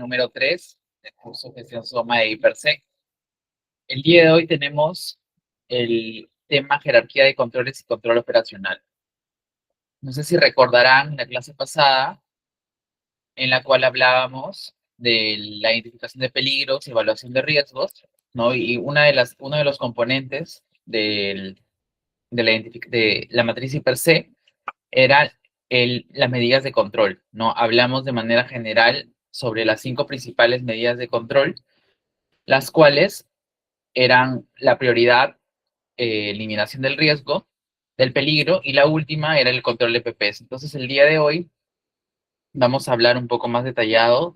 número 3 del curso Gestión Soma de IPERSEC. El día de hoy tenemos el tema jerarquía de controles y control operacional. No sé si recordarán la clase pasada en la cual hablábamos de la identificación de peligros y evaluación de riesgos, ¿no? Y uno de los componentes de la matriz IPERSEC era las medidas de control, ¿no? Hablamos de manera general sobre las 5 principales medidas de control, las cuales eran la prioridad, eliminación del riesgo, del peligro, y la última era el control de PPs. Entonces, el día de hoy vamos a hablar un poco más detallado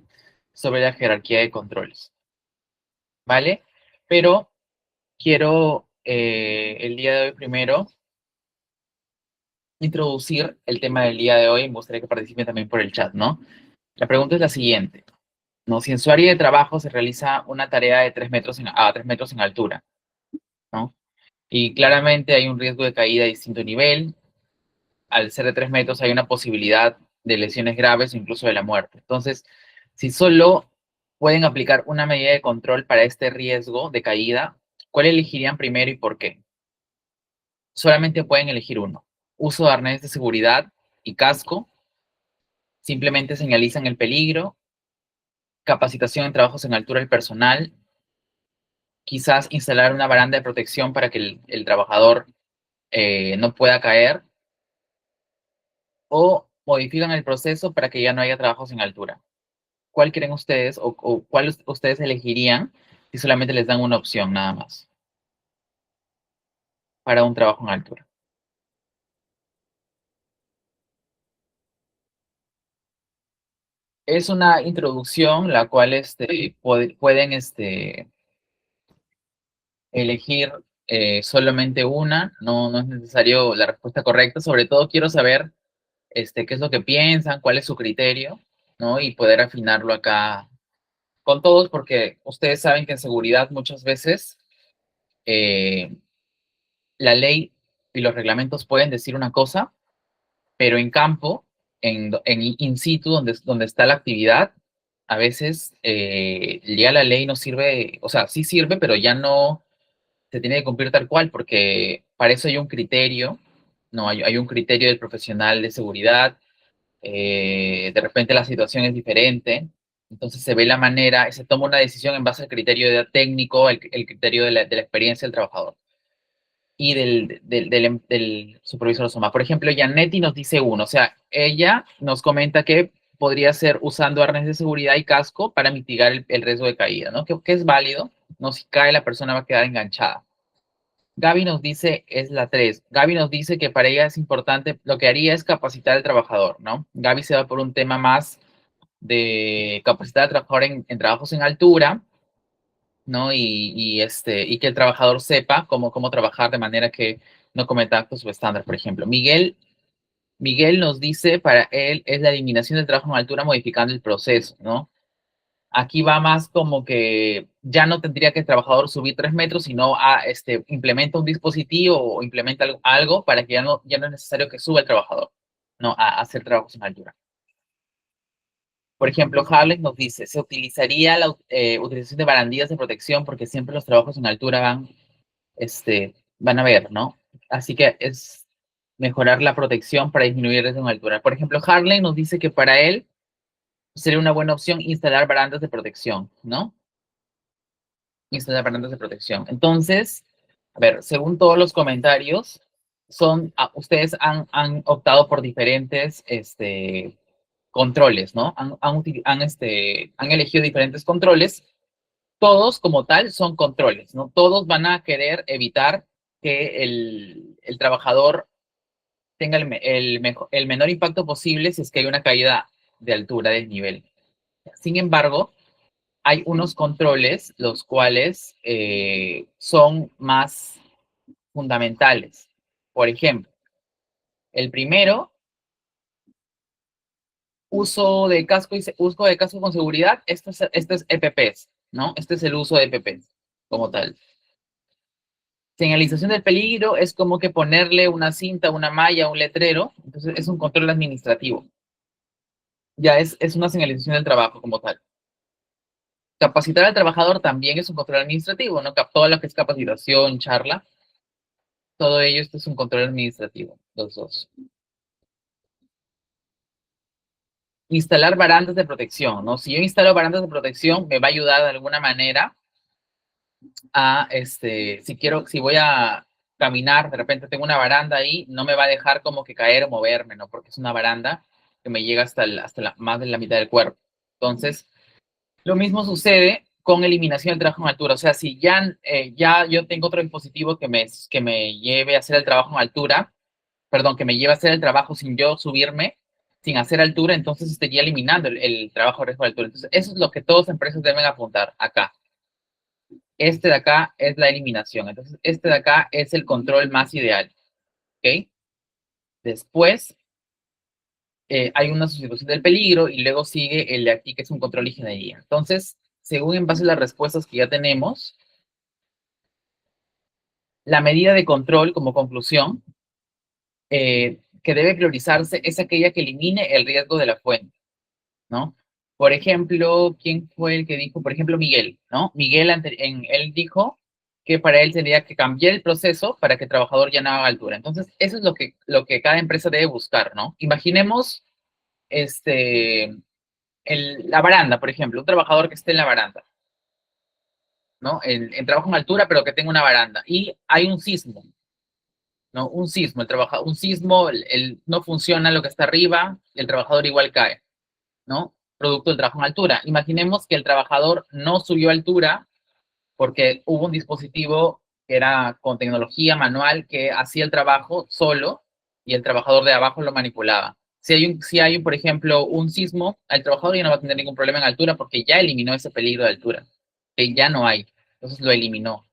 sobre la jerarquía de controles, ¿vale? Pero quiero el día de hoy primero introducir el tema del día de hoy y me gustaría que participen también por el chat, ¿no? La pregunta es la siguiente, ¿no? Si en su área de trabajo se realiza una tarea de 3 metros a 3 metros en altura, ¿no? Y claramente hay un riesgo de caída de distinto nivel. Al ser de 3 metros hay una posibilidad de lesiones graves o incluso de la muerte. Entonces, si solo pueden aplicar una medida de control para este riesgo de caída, ¿cuál elegirían primero y por qué? Solamente pueden elegir uno. Uso de arnés de seguridad y casco. Simplemente señalizan el peligro. Capacitación en trabajos en altura del personal. Quizás instalar una baranda de protección para que el trabajador no pueda caer, o modifican el proceso para que ya no haya trabajos en altura. ¿Cuál creen ustedes o cuál ustedes elegirían si solamente les dan una opción nada más para un trabajo en altura? Es una introducción la cual pueden elegir solamente una, no es necesario la respuesta correcta, sobre todo quiero saber qué es lo que piensan, cuál es su criterio, ¿no? Y poder afinarlo acá con todos, porque ustedes saben que en seguridad muchas veces eh, la ley y los reglamentos pueden decir una cosa, pero en campo, en in situ, donde está la actividad, a veces ya la ley no sirve, o sea, sí sirve, pero ya no se tiene que cumplir tal cual, porque para eso hay un criterio, no, hay un criterio del profesional de seguridad. De repente la situación es diferente, entonces se ve la manera, se toma una decisión en base al criterio técnico, el criterio de la experiencia del trabajador y del supervisor SOMA. Por ejemplo, Janetti nos dice uno, o sea, ella nos comenta que podría ser usando arnés de seguridad y casco para mitigar el riesgo de caída, ¿no? Que es válido, ¿no? Si cae la persona va a quedar enganchada. Gaby nos dice, es la 3. Gaby nos dice que para ella es importante, lo que haría es capacitar al trabajador, ¿no? Gaby se va por un tema más de capacitar al trabajador en trabajos en altura, ¿no? Y que el trabajador sepa cómo trabajar de manera que no cometa actos subestándar, por ejemplo. Miguel nos dice, para él es la eliminación del trabajo en altura modificando el proceso, ¿no? Aquí va más como que ya no tendría que el trabajador subir 3 metros, sino implementa un dispositivo o implementa algo para que ya no es necesario que suba el trabajador, ¿no? A hacer trabajos en altura. Por ejemplo, Harley nos dice, se utilizaría la utilización de barandillas de protección porque siempre los trabajos en altura van a ver, ¿no? Así que es mejorar la protección para disminuir el riesgo en altura. Por ejemplo, Harley nos dice que para él sería una buena opción instalar barandas de protección, ¿no? Instalar barandas de protección. Entonces, a ver, según todos los comentarios, ustedes han optado por diferentes controles, ¿no? Han elegido diferentes controles. Todos como tal son controles, ¿no? Todos van a querer evitar que el trabajador tenga el menor impacto posible si es que hay una caída de altura del nivel. Sin embargo, hay unos controles los cuales son más fundamentales. Por ejemplo, el primero, uso de casco con seguridad. Esto es EPPs, ¿no? Este es el uso de EPPs como tal. Señalización del peligro es como que ponerle una cinta, una malla, un letrero. Entonces es un control administrativo. Ya es una señalización del trabajo como tal. Capacitar al trabajador también es un control administrativo, ¿no? Todo lo que es capacitación, charla, todo ello esto es un control administrativo, los dos. Instalar barandas de protección, ¿no? Si yo instalo barandas de protección, me va a ayudar de alguna manera a, si voy a caminar, de repente tengo una baranda ahí, no me va a dejar como que caer o moverme, ¿no? Porque es una baranda que me llega más de la mitad del cuerpo. Entonces, lo mismo sucede con eliminación del trabajo en altura. O sea, si ya yo tengo otro dispositivo que me lleve a hacer el trabajo en altura, perdón, que me lleve a hacer el trabajo sin yo subirme, sin hacer altura, entonces estaría eliminando el trabajo de riesgo de altura. Entonces, eso es lo que todas las empresas deben apuntar acá. Este de acá es la eliminación. Entonces, este de acá es el control más ideal. ¿Ok? Después hay una sustitución del peligro y luego sigue el de aquí, que es un control de ingeniería. Entonces, según en base a las respuestas que ya tenemos, la medida de control como conclusión que debe priorizarse es aquella que elimine el riesgo de la fuente, ¿no? Por ejemplo, ¿quién fue el que dijo? Por ejemplo, Miguel, ¿no? Miguel, él dijo que para él tendría que cambiar el proceso para que el trabajador ya no haga altura. Entonces, eso es lo que cada empresa debe buscar, ¿no? Imaginemos este, la baranda, por ejemplo, un trabajador que esté en la baranda, ¿no? En trabajo en altura, pero que tenga una baranda. Y hay un sismo, ¿no? Un sismo, un sismo, no funciona lo que está arriba, el trabajador igual cae, ¿no? Producto del trabajo en altura. Imaginemos que el trabajador no subió a altura porque hubo un dispositivo que era con tecnología manual que hacía el trabajo solo y el trabajador de abajo lo manipulaba. Si hay, por ejemplo, un sismo, el trabajador ya no va a tener ningún problema en altura porque ya eliminó ese peligro de altura, que ya no hay. Entonces lo eliminó.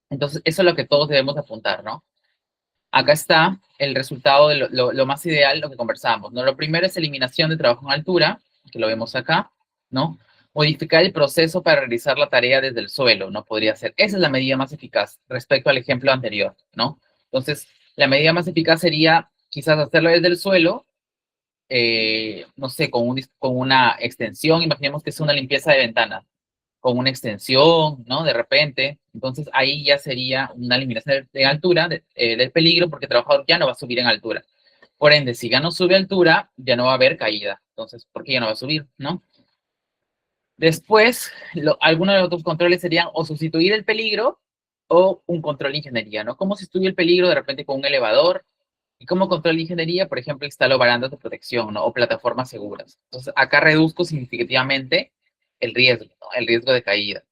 Entonces, eso es lo que todos debemos apuntar, ¿no? Acá está el resultado de lo más ideal, lo que conversamos, ¿no? Lo primero es eliminación de trabajo en altura, que lo vemos acá, ¿no? Modificar el proceso para realizar la tarea desde el suelo, ¿no? Podría ser. Esa es la medida más eficaz respecto al ejemplo anterior, ¿no? Entonces, la medida más eficaz sería quizás hacerlo desde el suelo, no sé, con una extensión, imaginemos que es una limpieza de ventanas con una extensión, ¿no? De repente. Entonces ahí ya sería una eliminación de altura del peligro porque el trabajador ya no va a subir en altura. Por ende, si ya no sube altura, ya no va a haber caída. Entonces, ¿por qué ya no va a subir, no? Después, algunos de los otros controles serían o sustituir el peligro o un control de ingeniería, ¿no? ¿Cómo se estudia el peligro de repente con un elevador? Y como control de ingeniería, por ejemplo, instalo barandas de protección, ¿no? O plataformas seguras. Entonces, acá reduzco significativamente el riesgo, ¿no? El riesgo de caída.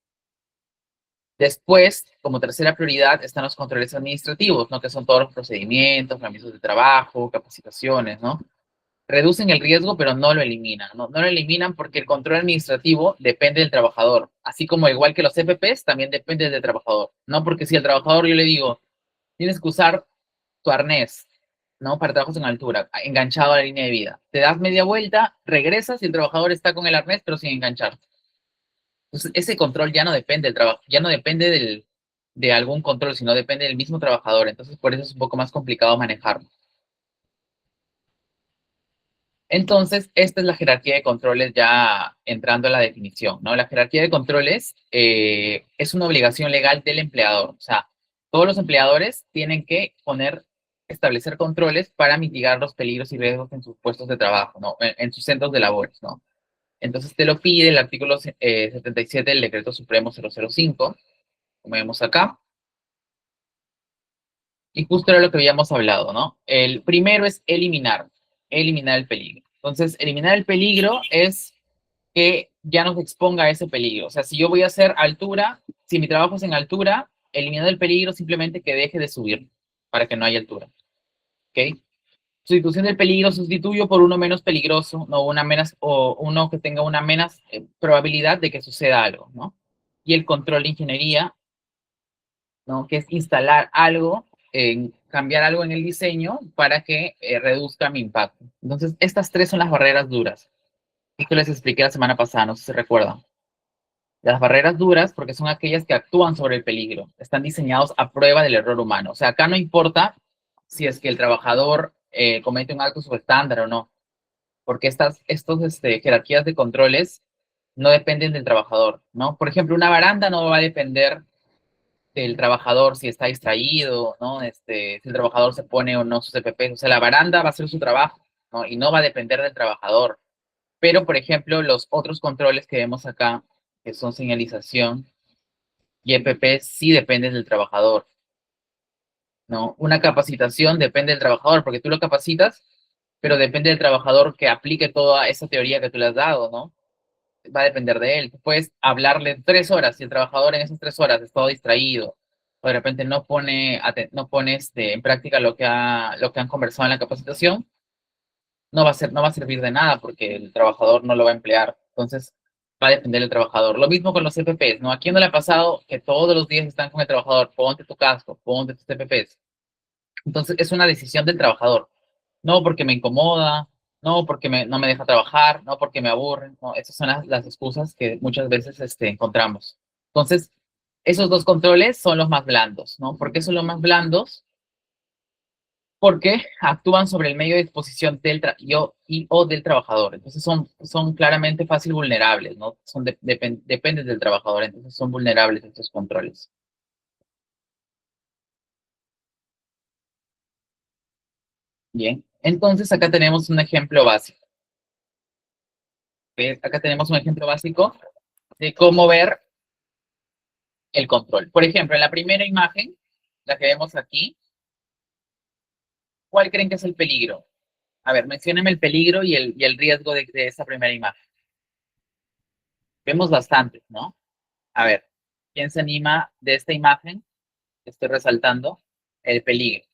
Después, como tercera prioridad, están los controles administrativos, ¿no? Que son todos los procedimientos, permisos de trabajo, capacitaciones, ¿no? Reducen el riesgo, pero no lo eliminan, ¿no? No lo eliminan porque el control administrativo depende del trabajador, así como igual que los CPPs, también depende del trabajador, ¿no? Porque si el trabajador yo le digo, tienes que usar tu arnés, ¿no? Para trabajos en altura, enganchado a la línea de vida. Te das media vuelta, regresas y el trabajador está con el arnés, pero sin enganchar. Entonces, ese control ya no depende del trabajo, ya no depende de algún control, sino depende del mismo trabajador. Entonces, por eso es un poco más complicado manejarlo. Entonces, esta es la jerarquía de controles ya entrando a la definición, ¿no? La jerarquía de controles es una obligación legal del empleador. O sea, todos los empleadores tienen que establecer controles para mitigar los peligros y riesgos en sus puestos de trabajo, ¿no? En sus centros de labores, ¿no? Entonces, te lo pide el artículo 77 del Decreto Supremo 005, como vemos acá. Y justo era lo que habíamos hablado, ¿no? El primero es eliminar el peligro. Entonces, eliminar el peligro es que ya no se exponga a ese peligro. O sea, si yo voy a hacer altura, si mi trabajo es en altura, eliminar el peligro simplemente que deje de subir para que no haya altura. ¿Ok? Sustitución del peligro sustituyo por uno menos peligroso, no una menos, o uno que tenga una menos probabilidad de que suceda algo, ¿no? Y el control de ingeniería, ¿no? Que es instalar algo, cambiar algo en el diseño para que reduzca mi impacto. Entonces, estas tres son las barreras duras. Esto les expliqué la semana pasada, no sé si se recuerdan. Las barreras duras, porque son aquellas que actúan sobre el peligro, están diseñados a prueba del error humano. O sea, acá no importa si es que el trabajador comete un acto subestándar o no, porque estas jerarquías de controles no dependen del trabajador, ¿no? Por ejemplo, una baranda no va a depender del trabajador si está distraído, ¿no? Si el trabajador se pone o no sus EPPs. O sea, la baranda va a hacer su trabajo, ¿no? Y no va a depender del trabajador. Pero, por ejemplo, los otros controles que vemos acá, que son señalización y EPPs, sí dependen del trabajador, ¿no? Una capacitación depende del trabajador, porque tú lo capacitas, pero depende del trabajador que aplique toda esa teoría que tú le has dado, ¿no? Va a depender de él. Tú puedes hablarle 3 horas si el trabajador en esas 3 horas está distraído o de repente no pone en práctica lo que han conversado en la capacitación, no va a servir de nada porque el trabajador no lo va a emplear. Entonces, va a depender del trabajador. Lo mismo con los CPPs, ¿no? ¿A quién no le ha pasado que todos los días están con el trabajador? Ponte tu casco, ponte tus CPPs. Entonces, es una decisión del trabajador. No porque me incomoda, no porque no me deja trabajar, no porque me aburren, no, esas son las excusas que muchas veces encontramos. Entonces, esos dos controles son los más blandos, ¿no? ¿Por qué son los más blandos? Porque actúan sobre el medio de disposición o del trabajador. Entonces, son claramente fácil vulnerables, ¿no? Dependen del trabajador, entonces son vulnerables estos controles. Bien, entonces acá tenemos un ejemplo básico. ¿Ves? Acá tenemos un ejemplo básico de cómo ver el control. Por ejemplo, en la primera imagen, la que vemos aquí, ¿cuál creen que es el peligro? A ver, menciónenme el peligro y el riesgo de esa primera imagen. Vemos bastantes, ¿no? A ver, ¿quién se anima de esta imagen? Estoy resaltando el peligro.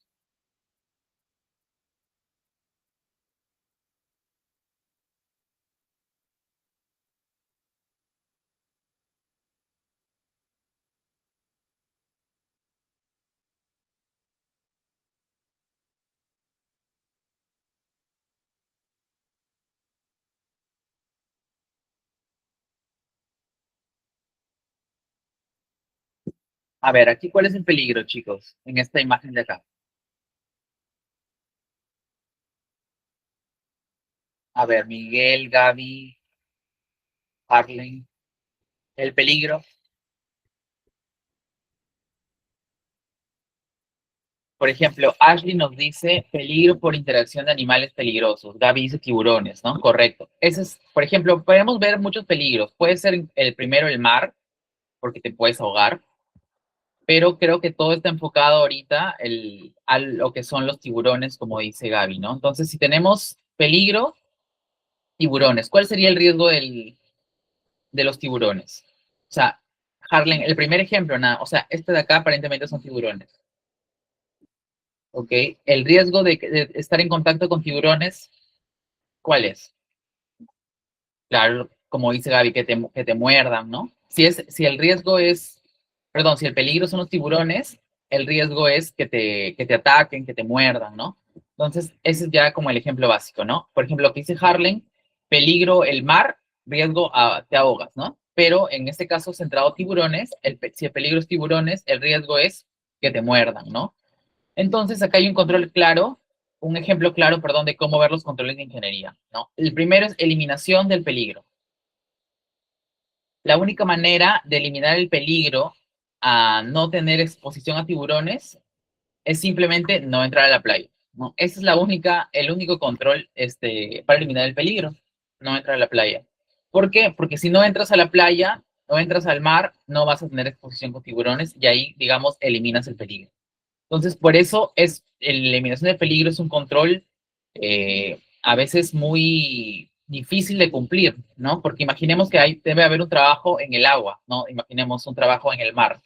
A ver, aquí, ¿cuál es el peligro, chicos? En esta imagen de acá. A ver, Miguel, Gaby, Harlen. El peligro. Por ejemplo, Ashley nos dice peligro por interacción de animales peligrosos. Gaby dice tiburones, ¿no? Correcto. Ese es, por ejemplo, podemos ver muchos peligros. Puede ser el primero el mar, porque te puedes ahogar, pero creo que todo está enfocado ahorita a lo que son los tiburones, como dice Gaby, ¿no? Entonces, si tenemos peligro, tiburones, ¿cuál sería el riesgo de los tiburones? O sea, Harlan, el primer ejemplo, nada, o sea, este de acá aparentemente son tiburones, ¿ok? El riesgo de estar en contacto con tiburones, ¿cuál es? Claro, como dice Gaby, que te muerdan, ¿no? Si el riesgo es, perdón, si el peligro son los tiburones, el riesgo es que te ataquen, que te muerdan, ¿no? Entonces, ese es ya como el ejemplo básico, ¿no? Por ejemplo, lo que dice Harlan, peligro el mar, riesgo te ahogas, ¿no? Pero en este caso, centrado tiburones, si el peligro es tiburones, el riesgo es que te muerdan, ¿no? Entonces, acá hay un control claro, un ejemplo claro, perdón, de cómo ver los controles de ingeniería, ¿no? El primero es eliminación del peligro. La única manera de eliminar el peligro a no tener exposición a tiburones es simplemente no entrar a la playa, ¿no? Ese es el único control para eliminar el peligro, no entrar a la playa. ¿Por qué? Porque si no entras a la playa, no entras al mar, no vas a tener exposición con tiburones y ahí, digamos, eliminas el peligro. Entonces, por eso la eliminación de peligro es un control a veces muy difícil de cumplir, ¿no? Porque imaginemos que debe haber un trabajo en el agua, ¿no? Imaginemos un trabajo en el mar.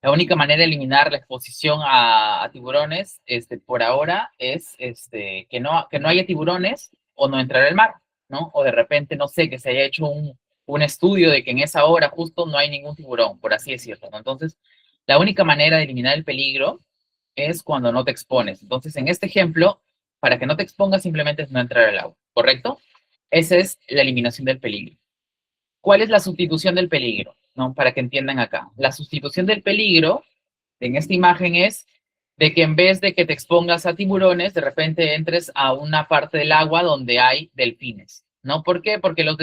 La única manera de eliminar la exposición a tiburones, por ahora, es que no haya tiburones o no entrar al mar, ¿no? O de repente, no sé, que se haya hecho un estudio de que en esa hora justo no hay ningún tiburón, por así decirlo, ¿no? Entonces, la única manera de eliminar el peligro es cuando no te expones. Entonces, en este ejemplo, para que no te expongas, simplemente es no entrar al agua, ¿correcto? Esa es la eliminación del peligro. ¿Cuál es la sustitución del peligro? ¿No? Para que entiendan acá. La sustitución del peligro en esta imagen es de que en vez de que te expongas a tiburones, de repente entres a una parte del agua donde hay delfines. ¿no? ¿Por qué? Porque los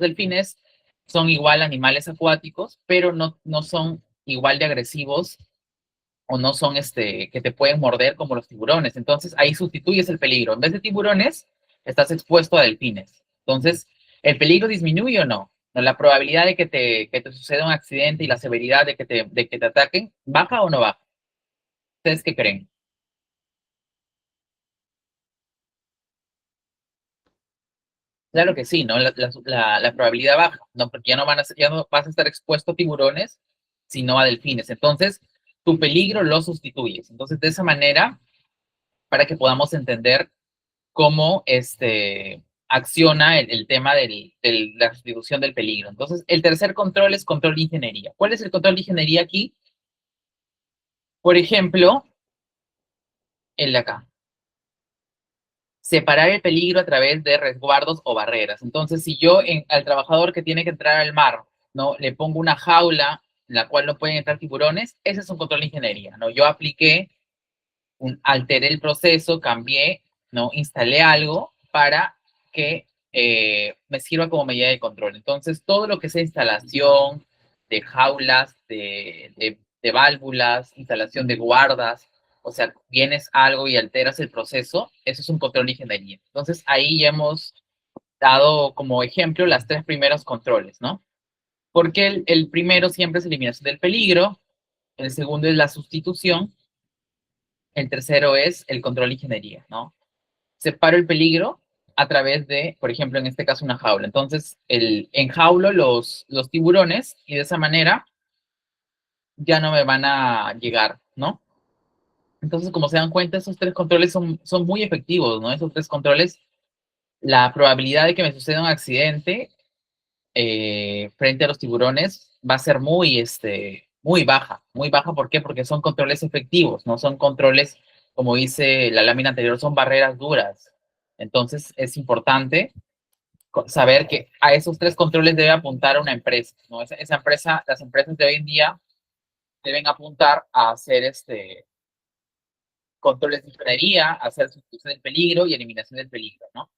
delfines son igual animales acuáticos, pero no son igual de agresivos o no son que te pueden morder como los tiburones. Entonces ahí sustituyes el peligro. En vez de tiburones, estás expuesto a delfines. Entonces, ¿el peligro disminuye o no? ¿No? La probabilidad de que te suceda un accidente y la severidad de que te ataquen, ¿baja o no baja? ¿Ustedes qué creen? Claro que sí, ¿no? La probabilidad baja, ¿no? Porque ya no vas a estar expuesto a tiburones, sino a delfines. Entonces, tu peligro lo sustituyes. Entonces, de esa manera, para que podamos entender cómo acciona el tema de la sustitución del peligro. Entonces, el tercer control es control de ingeniería. ¿Cuál es el control de ingeniería aquí? Por ejemplo, el de acá. Separar el peligro a través de resguardos o barreras. Entonces, si yo al trabajador que tiene que entrar al mar, ¿no? Le pongo una jaula en la cual no pueden entrar tiburones, ese es un control de ingeniería, ¿no? Yo apliqué alteré el proceso, cambié, ¿no? Instalé algo para que me sirva como medida de control. Entonces, todo lo que sea instalación de jaulas, de válvulas, instalación de guardas, o sea, vienes algo y alteras el proceso, eso es un control de ingeniería. Entonces, ahí ya hemos dado como ejemplo las tres primeros controles, ¿no? Porque el primero siempre es eliminación del peligro, el segundo es la sustitución, el tercero es el control de ingeniería, ¿no? Separo el peligro a través de, por ejemplo, en este caso, una jaula. Entonces, enjaulo los tiburones y de esa manera ya no me van a llegar, ¿no? Entonces, como se dan cuenta, esos tres controles son muy efectivos, ¿no? Esos tres controles, la probabilidad de que me suceda un accidente frente a los tiburones va a ser muy baja. Muy baja, ¿por qué? Porque son controles efectivos, no son controles, como dice la lámina anterior, son barreras duras. Entonces, es importante saber que a esos tres controles debe apuntar una empresa, ¿no? Esa empresa, las empresas de hoy en día deben apuntar a hacer controles de ingeniería, hacer sustitución del peligro y eliminación del peligro, ¿no?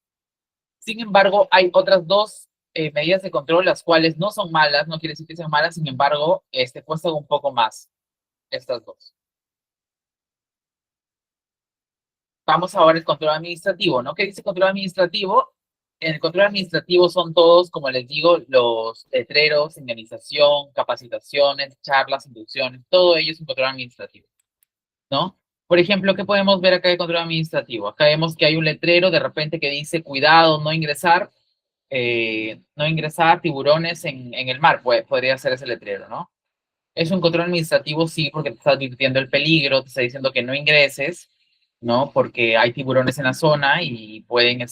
Sin embargo, hay otras dos medidas de control, las cuales no son malas, no quiere decir que sean malas, sin embargo, cuestan un poco más estas dos. Vamos ahora al control administrativo, ¿no? ¿Qué dice control administrativo? En el control administrativo son todos, como les digo, los letreros, señalización, capacitaciones, charlas, inducciones, todo ello es un control administrativo, ¿no? Por ejemplo, ¿qué podemos ver acá de control administrativo? Acá vemos que hay un letrero de repente que dice, cuidado, no ingresar tiburones en el mar, podría ser ese letrero, ¿no? Es un control administrativo, sí, porque te está advirtiendo el peligro, te está diciendo que no ingreses, ¿no? Porque hay tiburones en la zona y pueden,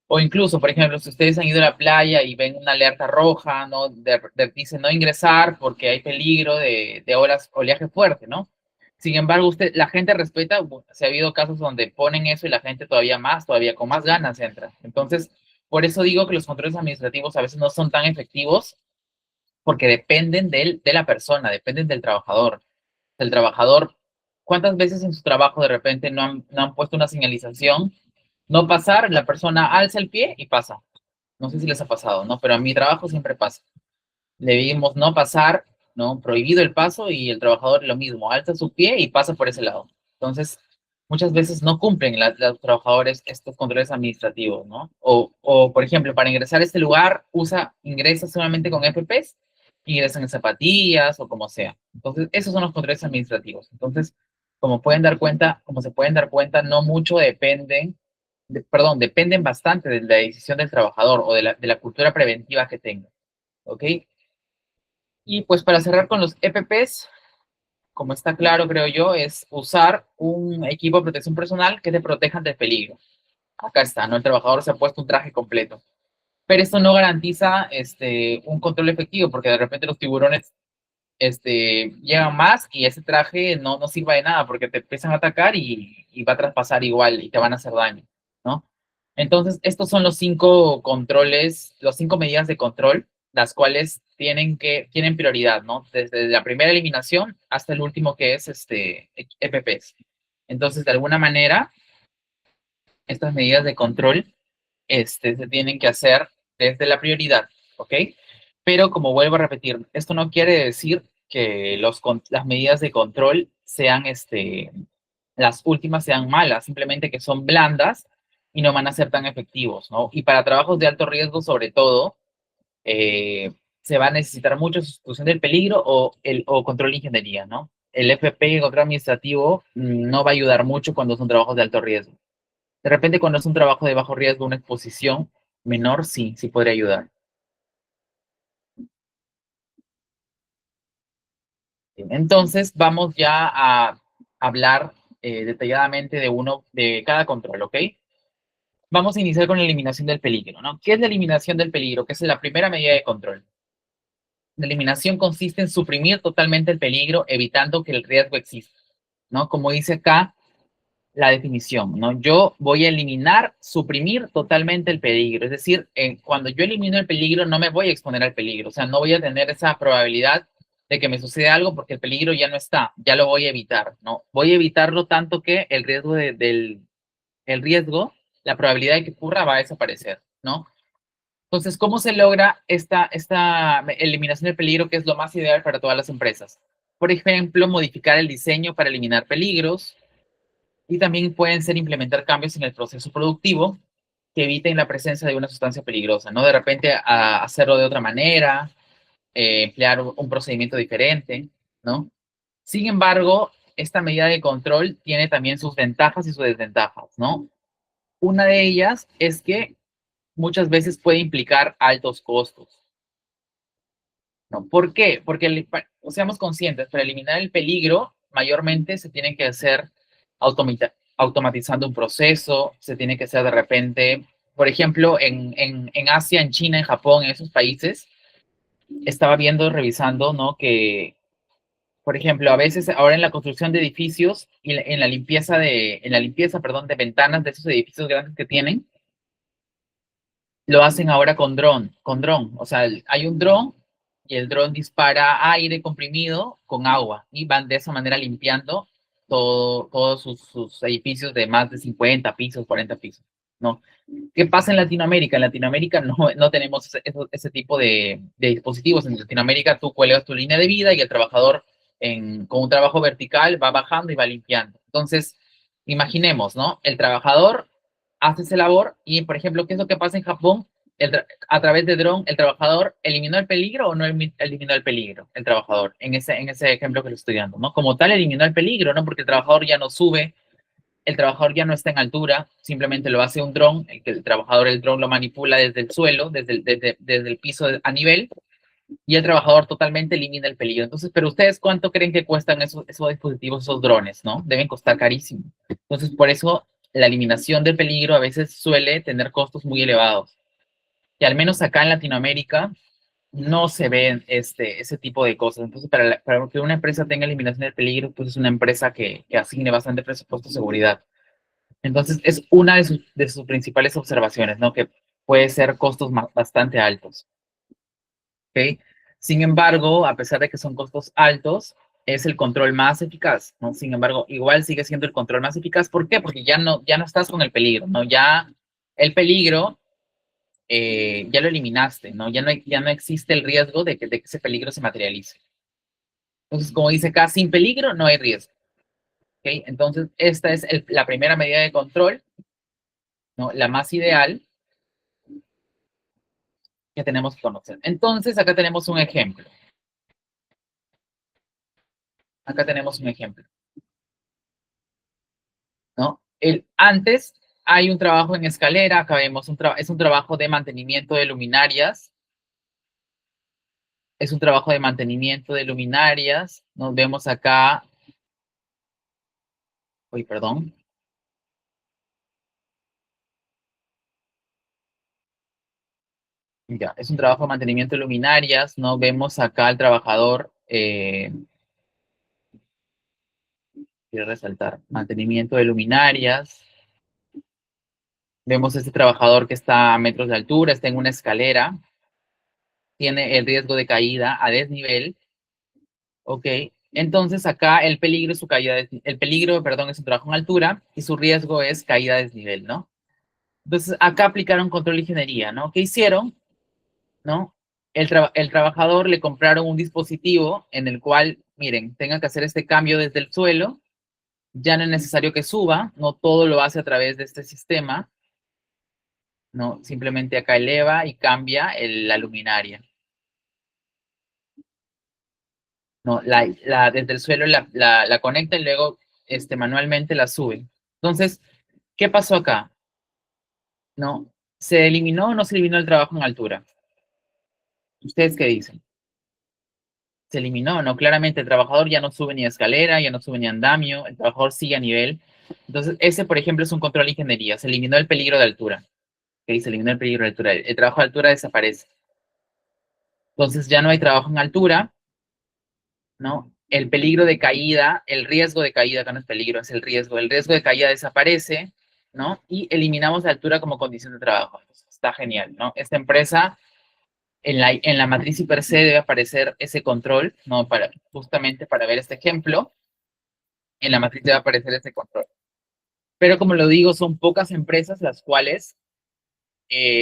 o incluso, por ejemplo, si ustedes han ido a la playa y ven una alerta roja, ¿no? Dice no ingresar porque hay peligro de oleaje fuerte, ¿no? Sin embargo, la gente respeta, bueno, se ha habido casos donde ponen eso y la gente todavía con más ganas entra. Entonces, por eso digo que los controles administrativos a veces no son tan efectivos porque dependen de la persona, dependen del trabajador. El trabajador, ¿cuántas veces en su trabajo de repente no han puesto una señalización? No pasar, la persona alza el pie y pasa. No sé si les ha pasado, ¿no? Pero en mi trabajo siempre pasa. Le vimos no pasar, ¿no? Prohibido el paso y el trabajador lo mismo, alza su pie y pasa por ese lado. Entonces, muchas veces no cumplen los trabajadores estos controles administrativos, ¿no? Por ejemplo, para ingresar a este lugar, ingresa solamente con EPPs, ingresan en zapatillas o como sea. Entonces, esos son los controles administrativos. Entonces, como se pueden dar cuenta, no mucho dependen bastante de la decisión del trabajador o de la cultura preventiva que tenga, ¿ok? Y pues para cerrar con los EPPs, como está claro, creo yo, es usar un equipo de protección personal que te proteja del peligro. Acá está, ¿no? El trabajador se ha puesto un traje completo. Pero esto no garantiza un control efectivo, porque de repente los tiburones llegan más y ese traje no sirva de nada, porque te empiezan a atacar y va a traspasar igual y te van a hacer daño, ¿no? Entonces, estos son los cinco controles, las cinco medidas de control, las cuales tienen prioridad, ¿no? Desde la primera eliminación hasta el último que es EPPs. Entonces, de alguna manera, estas medidas de control se tienen que hacer desde la prioridad, ¿ok? Pero como vuelvo a repetir, esto no quiere decir que las medidas de control sean, las últimas sean malas, simplemente que son blandas y no van a ser tan efectivos, ¿no? Y para trabajos de alto riesgo, sobre todo, se va a necesitar mucho sustitución del peligro o control de ingeniería, ¿no? El FP, el control administrativo, no va a ayudar mucho cuando son trabajos de alto riesgo. De repente, cuando es un trabajo de bajo riesgo, una exposición menor, sí, sí podría ayudar. Entonces, vamos ya a hablar detalladamente de uno de cada control, ¿ok? Vamos a iniciar con la eliminación del peligro, ¿no? ¿Qué es la eliminación del peligro? Que es la primera medida de control. La eliminación consiste en suprimir totalmente el peligro, evitando que el riesgo exista, ¿no? Como dice acá la definición, ¿no? Yo voy a eliminar, suprimir totalmente el peligro. Es decir, cuando yo elimino el peligro, no me voy a exponer al peligro. O sea, no voy a tener esa probabilidad de que me suceda algo porque el peligro ya no está, ya lo voy a evitar, ¿no? Voy a evitarlo tanto que el riesgo el riesgo, la probabilidad de que ocurra va a desaparecer, ¿no? Entonces, ¿cómo se logra esta eliminación del peligro, que es lo más ideal para todas las empresas? Por ejemplo, modificar el diseño para eliminar peligros y también pueden ser implementar cambios en el proceso productivo que eviten la presencia de una sustancia peligrosa, ¿no? De repente hacerlo de otra manera, emplear un procedimiento diferente, ¿no? Sin embargo, esta medida de control tiene también sus ventajas y sus desventajas, ¿no? Una de ellas es que muchas veces puede implicar altos costos, ¿no? ¿Por qué? Porque, seamos conscientes, para eliminar el peligro, mayormente se tiene que hacer automatizando un proceso, se tiene que hacer de repente, por ejemplo, en Asia, en China, en Japón, en esos países, estaba viendo, revisando, ¿no? Que, por ejemplo, a veces ahora en la construcción de edificios y en la limpieza, perdón, de ventanas de esos edificios grandes que tienen, lo hacen ahora con dron. O sea, hay un dron y el dron dispara aire comprimido con agua y van de esa manera limpiando todos sus edificios de más de 50 pisos, 40 pisos, ¿no? ¿Qué pasa en Latinoamérica? En Latinoamérica no tenemos ese tipo de dispositivos. En Latinoamérica tú cuelgas tu línea de vida y el trabajador con un trabajo vertical va bajando y va limpiando. Entonces, imaginemos, ¿no? El trabajador hace esa labor y, por ejemplo, ¿qué es lo que pasa en Japón? A través de dron, ¿el trabajador eliminó el peligro o no eliminó el peligro? El trabajador, en ese ejemplo que lo estoy dando, ¿no? Como tal, eliminó el peligro, ¿no? Porque el trabajador ya no sube, el trabajador ya no está en altura, simplemente lo hace un dron, el trabajador, el dron lo manipula desde el suelo, desde el piso a nivel, y el trabajador totalmente elimina el peligro. Entonces, pero ustedes, ¿cuánto creen que cuestan esos dispositivos, esos drones, no? Deben costar carísimo. Entonces, por eso la eliminación del peligro a veces suele tener costos muy elevados. Y al menos acá en Latinoamérica no se ven ese tipo de cosas. Entonces, para que una empresa tenga eliminación del peligro, pues es una empresa que asigne bastante presupuesto de seguridad. Entonces, es una de sus principales observaciones, ¿no? Que puede ser costos bastante altos, ¿ok? Sin embargo, a pesar de que son costos altos, es el control más eficaz, ¿no? Sin embargo, igual sigue siendo el control más eficaz. ¿Por qué? Porque ya no estás con el peligro, ¿no? Ya el peligro ya lo eliminaste, ¿no? Ya no existe el riesgo de que ese peligro se materialice. Entonces, como dice acá, sin peligro no hay riesgo, ¿ok? Entonces, esta es la primera medida de control, ¿no? La más ideal que tenemos que conocer. Entonces, acá tenemos un ejemplo. Acá tenemos un ejemplo, ¿no? Antes hay un trabajo en escalera, acá vemos es un trabajo de mantenimiento de luminarias, es un trabajo de mantenimiento de luminarias, nos vemos acá, uy, perdón, ya, es un trabajo de mantenimiento de luminarias, ¿no? Vemos acá al trabajador, quiero resaltar, mantenimiento de luminarias, vemos este trabajador que está a metros de altura, está en una escalera, tiene el riesgo de caída a desnivel, ¿ok? Entonces acá el peligro es su caída, el peligro, perdón, es un trabajo en altura y su riesgo es caída a desnivel, ¿no? Entonces, acá aplicaron control de ingeniería, ¿no? ¿Qué hicieron? ¿No? El trabajador le compraron un dispositivo en el cual, miren, tenga que hacer este cambio desde el suelo, ya no es necesario que suba, no todo lo hace a través de este sistema, ¿no? Simplemente acá eleva y cambia la luminaria, ¿no? Desde el suelo la conecta y luego manualmente la sube. Entonces, ¿qué pasó acá? ¿No? ¿Se eliminó o no se eliminó el trabajo en altura? ¿Ustedes qué dicen? Se eliminó, ¿no? Claramente el trabajador ya no sube ni escalera, ya no sube ni andamio, el trabajador sigue a nivel. Entonces, ese, por ejemplo, es un control de ingeniería. Se eliminó el peligro de altura. ¿Ok? Se eliminó el peligro de altura. El trabajo de altura desaparece. Entonces, ya no hay trabajo en altura, ¿no? El peligro de caída, el riesgo de caída, acá no es peligro, es el riesgo. El riesgo de caída desaparece, ¿no? Y eliminamos la altura como condición de trabajo. Entonces, está genial, ¿no? Esta empresa en la matriz y per se debe aparecer ese control, ¿no? Justamente para ver este ejemplo, en la matriz debe aparecer ese control. Pero como lo digo, son pocas empresas las cuales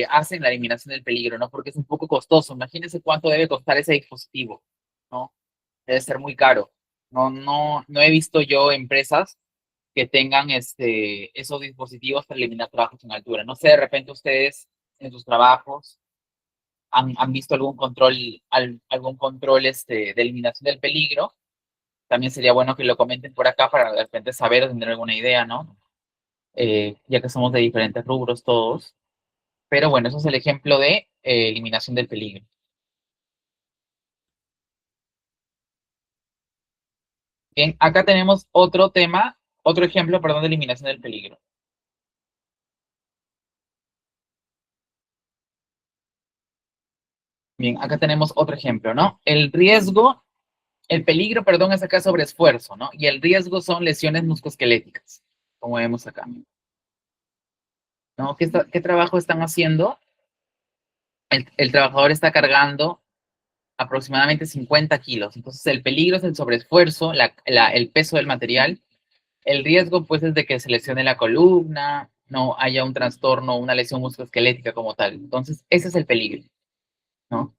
hacen la eliminación del peligro, ¿no? Porque es un poco costoso. Imagínense cuánto debe costar ese dispositivo, ¿no? Debe ser muy caro. No he visto yo empresas que tengan esos dispositivos para eliminar trabajos en altura. No sé, de repente ustedes en sus trabajos han visto algún control de eliminación del peligro. También sería bueno que lo comenten por acá para de repente saber o tener alguna idea, ¿no? Ya que somos de diferentes rubros todos. Pero bueno, eso es el ejemplo de eliminación del peligro. Bien, acá tenemos otro tema, otro ejemplo, perdón, de eliminación del peligro. Bien, acá tenemos otro ejemplo, ¿no? El peligro, perdón, es acá sobre esfuerzo, ¿no? Y el riesgo son lesiones musculoesqueléticas, como vemos acá, ¿no? ¿Qué trabajo están haciendo? El trabajador está cargando aproximadamente 50 kilos. Entonces, el peligro es el sobreesfuerzo, el peso del material. El riesgo, pues, es de que se lesione la columna, no haya un trastorno, una lesión musculoesquelética como tal. Entonces, ese es el peligro, ¿no?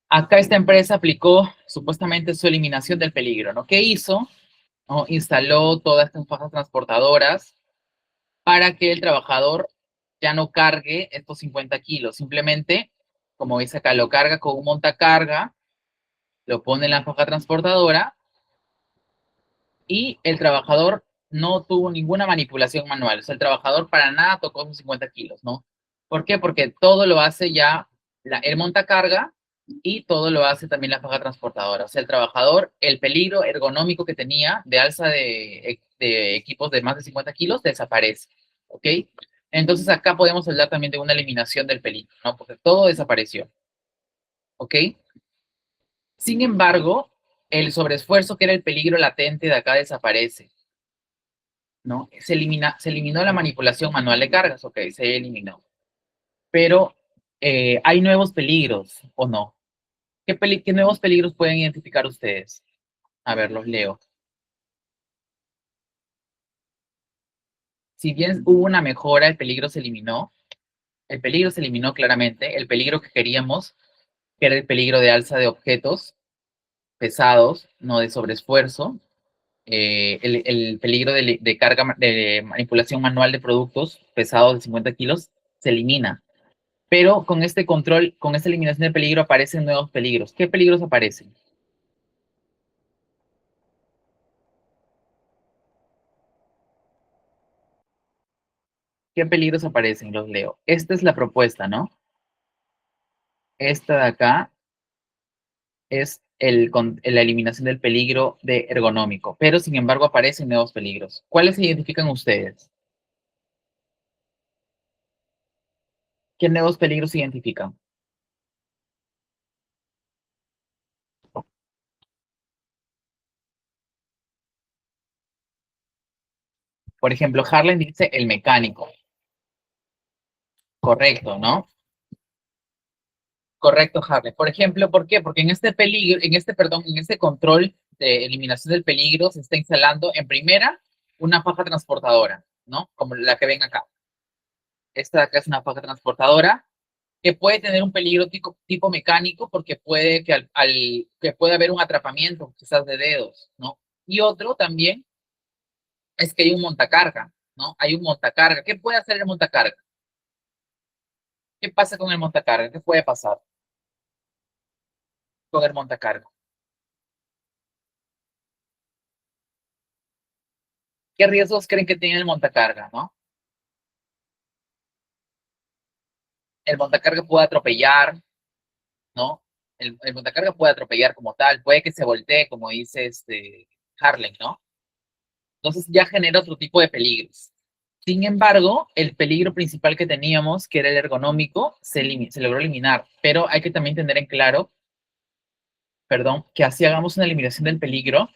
Acá esta empresa aplicó supuestamente su eliminación del peligro, ¿no? ¿Qué hizo? ¿No? Instaló todas estas fajas transportadoras para que el trabajador ya no cargue estos 50 kilos. Simplemente, como dice acá, lo carga con un montacarga, lo pone en la faja transportadora y el trabajador no tuvo ninguna manipulación manual. O sea, el trabajador para nada tocó sus 50 kilos, ¿no? ¿Por qué? Porque todo lo hace ya el montacarga y todo lo hace también la faja transportadora. O sea, el trabajador, el peligro ergonómico que tenía de alza de equipos de más de 50 kilos desaparece, ¿ok? Entonces acá podemos hablar también de una eliminación del peligro, ¿no? Porque todo desapareció, ¿ok? Sin embargo, el sobreesfuerzo, que era el peligro latente de acá, desaparece, ¿no? Se eliminó la manipulación manual de cargas, ok, se eliminó. Pero hay nuevos peligros, ¿o no? ¿Qué nuevos peligros pueden identificar ustedes? A ver, los leo. Si bien hubo una mejora, el peligro se eliminó. El peligro se eliminó claramente. El peligro que queríamos, que era el peligro de alza de objetos pesados, no de sobreesfuerzo. El peligro de carga, de manipulación manual de productos pesados de 50 kilos, se elimina. Pero con este control, con esta eliminación de peligro, aparecen nuevos peligros. ¿Qué peligros aparecen? ¿Qué peligros aparecen? Los leo. Esta es la propuesta, ¿no? Esta de acá es la eliminación del peligro de ergonómico, pero sin embargo aparecen nuevos peligros. ¿Cuáles se identifican ustedes? ¿Qué nuevos peligros se identifican? Por ejemplo, Harlan dice el mecánico. Correcto, ¿no? Correcto, Harlan. Por ejemplo, ¿por qué? Porque en este control de eliminación del peligro se está instalando en primera una faja transportadora, ¿no? Como la que ven acá. Esta de acá es una faja transportadora que puede tener un peligro tipo mecánico porque puede que puede haber un atrapamiento quizás de dedos, ¿no? Y otro también es que hay un montacarga, ¿no? Hay un montacarga. ¿Qué puede hacer el montacarga? ¿Qué pasa con el montacarga? ¿Qué puede pasar con el montacarga? ¿Qué riesgos creen que tiene el montacarga, no? El montacarga puede atropellar, ¿no? El montacarga puede atropellar como tal, puede que se voltee, como dice Harlem, ¿no? Entonces ya genera otro tipo de peligros. Sin embargo, el peligro principal que teníamos, que era el ergonómico, se logró eliminar, pero hay que también tener en claro, perdón, que así hagamos una eliminación del peligro,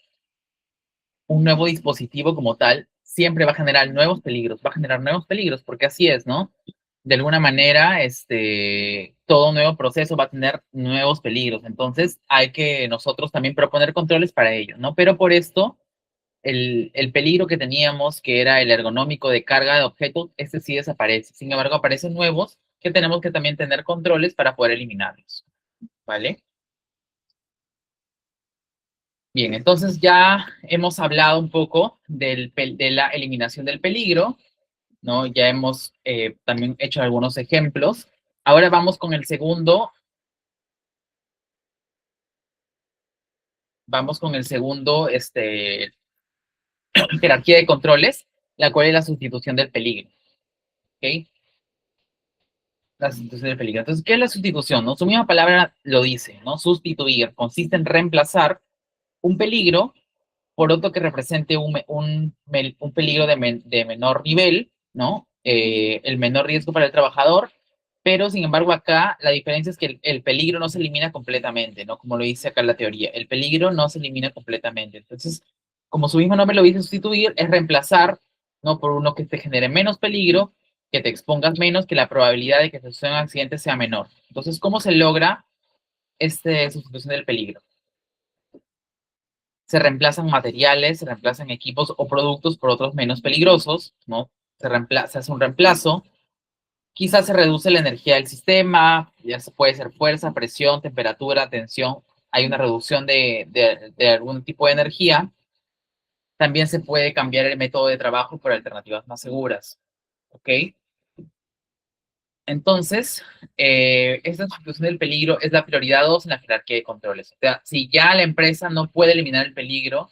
un nuevo dispositivo como tal siempre va a generar nuevos peligros, va a generar nuevos peligros, porque así es, ¿no? De alguna manera, todo nuevo proceso va a tener nuevos peligros. Entonces, hay que nosotros también proponer controles para ello, ¿no? Pero por esto, el peligro que teníamos, que era el ergonómico de carga de objetos, este sí desaparece. Sin embargo, aparecen nuevos que tenemos que también tener controles para poder eliminarlos, ¿vale? Bien, entonces ya hemos hablado un poco de la eliminación del peligro, ¿no? Ya hemos también hecho algunos ejemplos. Ahora vamos con el segundo, jerarquía de controles, la cual es la sustitución del peligro, ¿ok? La sustitución del peligro. Entonces, ¿qué es la sustitución? ¿No? Su misma palabra lo dice, ¿no? Sustituir consiste en reemplazar un peligro por otro que represente un peligro de menor nivel, ¿no? El menor riesgo para el trabajador, pero sin embargo acá la diferencia es que el peligro no se elimina completamente, ¿no? Como lo dice acá la teoría, el peligro no se elimina completamente. Entonces, como su mismo nombre lo dice, sustituir es reemplazar, ¿no? Por uno que te genere menos peligro, que te expongas menos, que la probabilidad de que te suceda un accidente sea menor. Entonces, ¿cómo se logra esta sustitución del peligro? Se reemplazan materiales, se reemplazan equipos o productos por otros menos peligrosos, ¿no? Se hace un reemplazo, quizás se reduce la energía del sistema, ya se puede ser fuerza, presión, temperatura, tensión, hay una reducción de algún tipo de energía. También se puede cambiar el método de trabajo por alternativas más seguras, ¿ok? Entonces, esta sustitución del peligro es la prioridad 2 en la jerarquía de controles. O sea, si ya la empresa no puede eliminar el peligro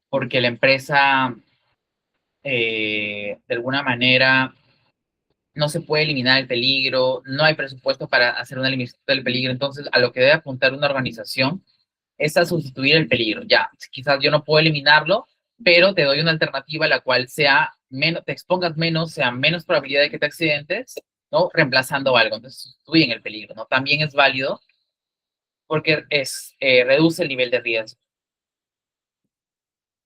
porque la empresa de alguna manera no se puede eliminar el peligro, no hay presupuesto para hacer una eliminación del peligro, entonces a lo que debe apuntar una organización es a sustituir el peligro. Ya, quizás yo no puedo eliminarlo, pero te doy una alternativa la cual sea menos, te expongas menos, sea menos probabilidad de que te accidentes, ¿no? Reemplazando algo, entonces sustituyen el peligro, ¿no? También es válido porque reduce el nivel de riesgo.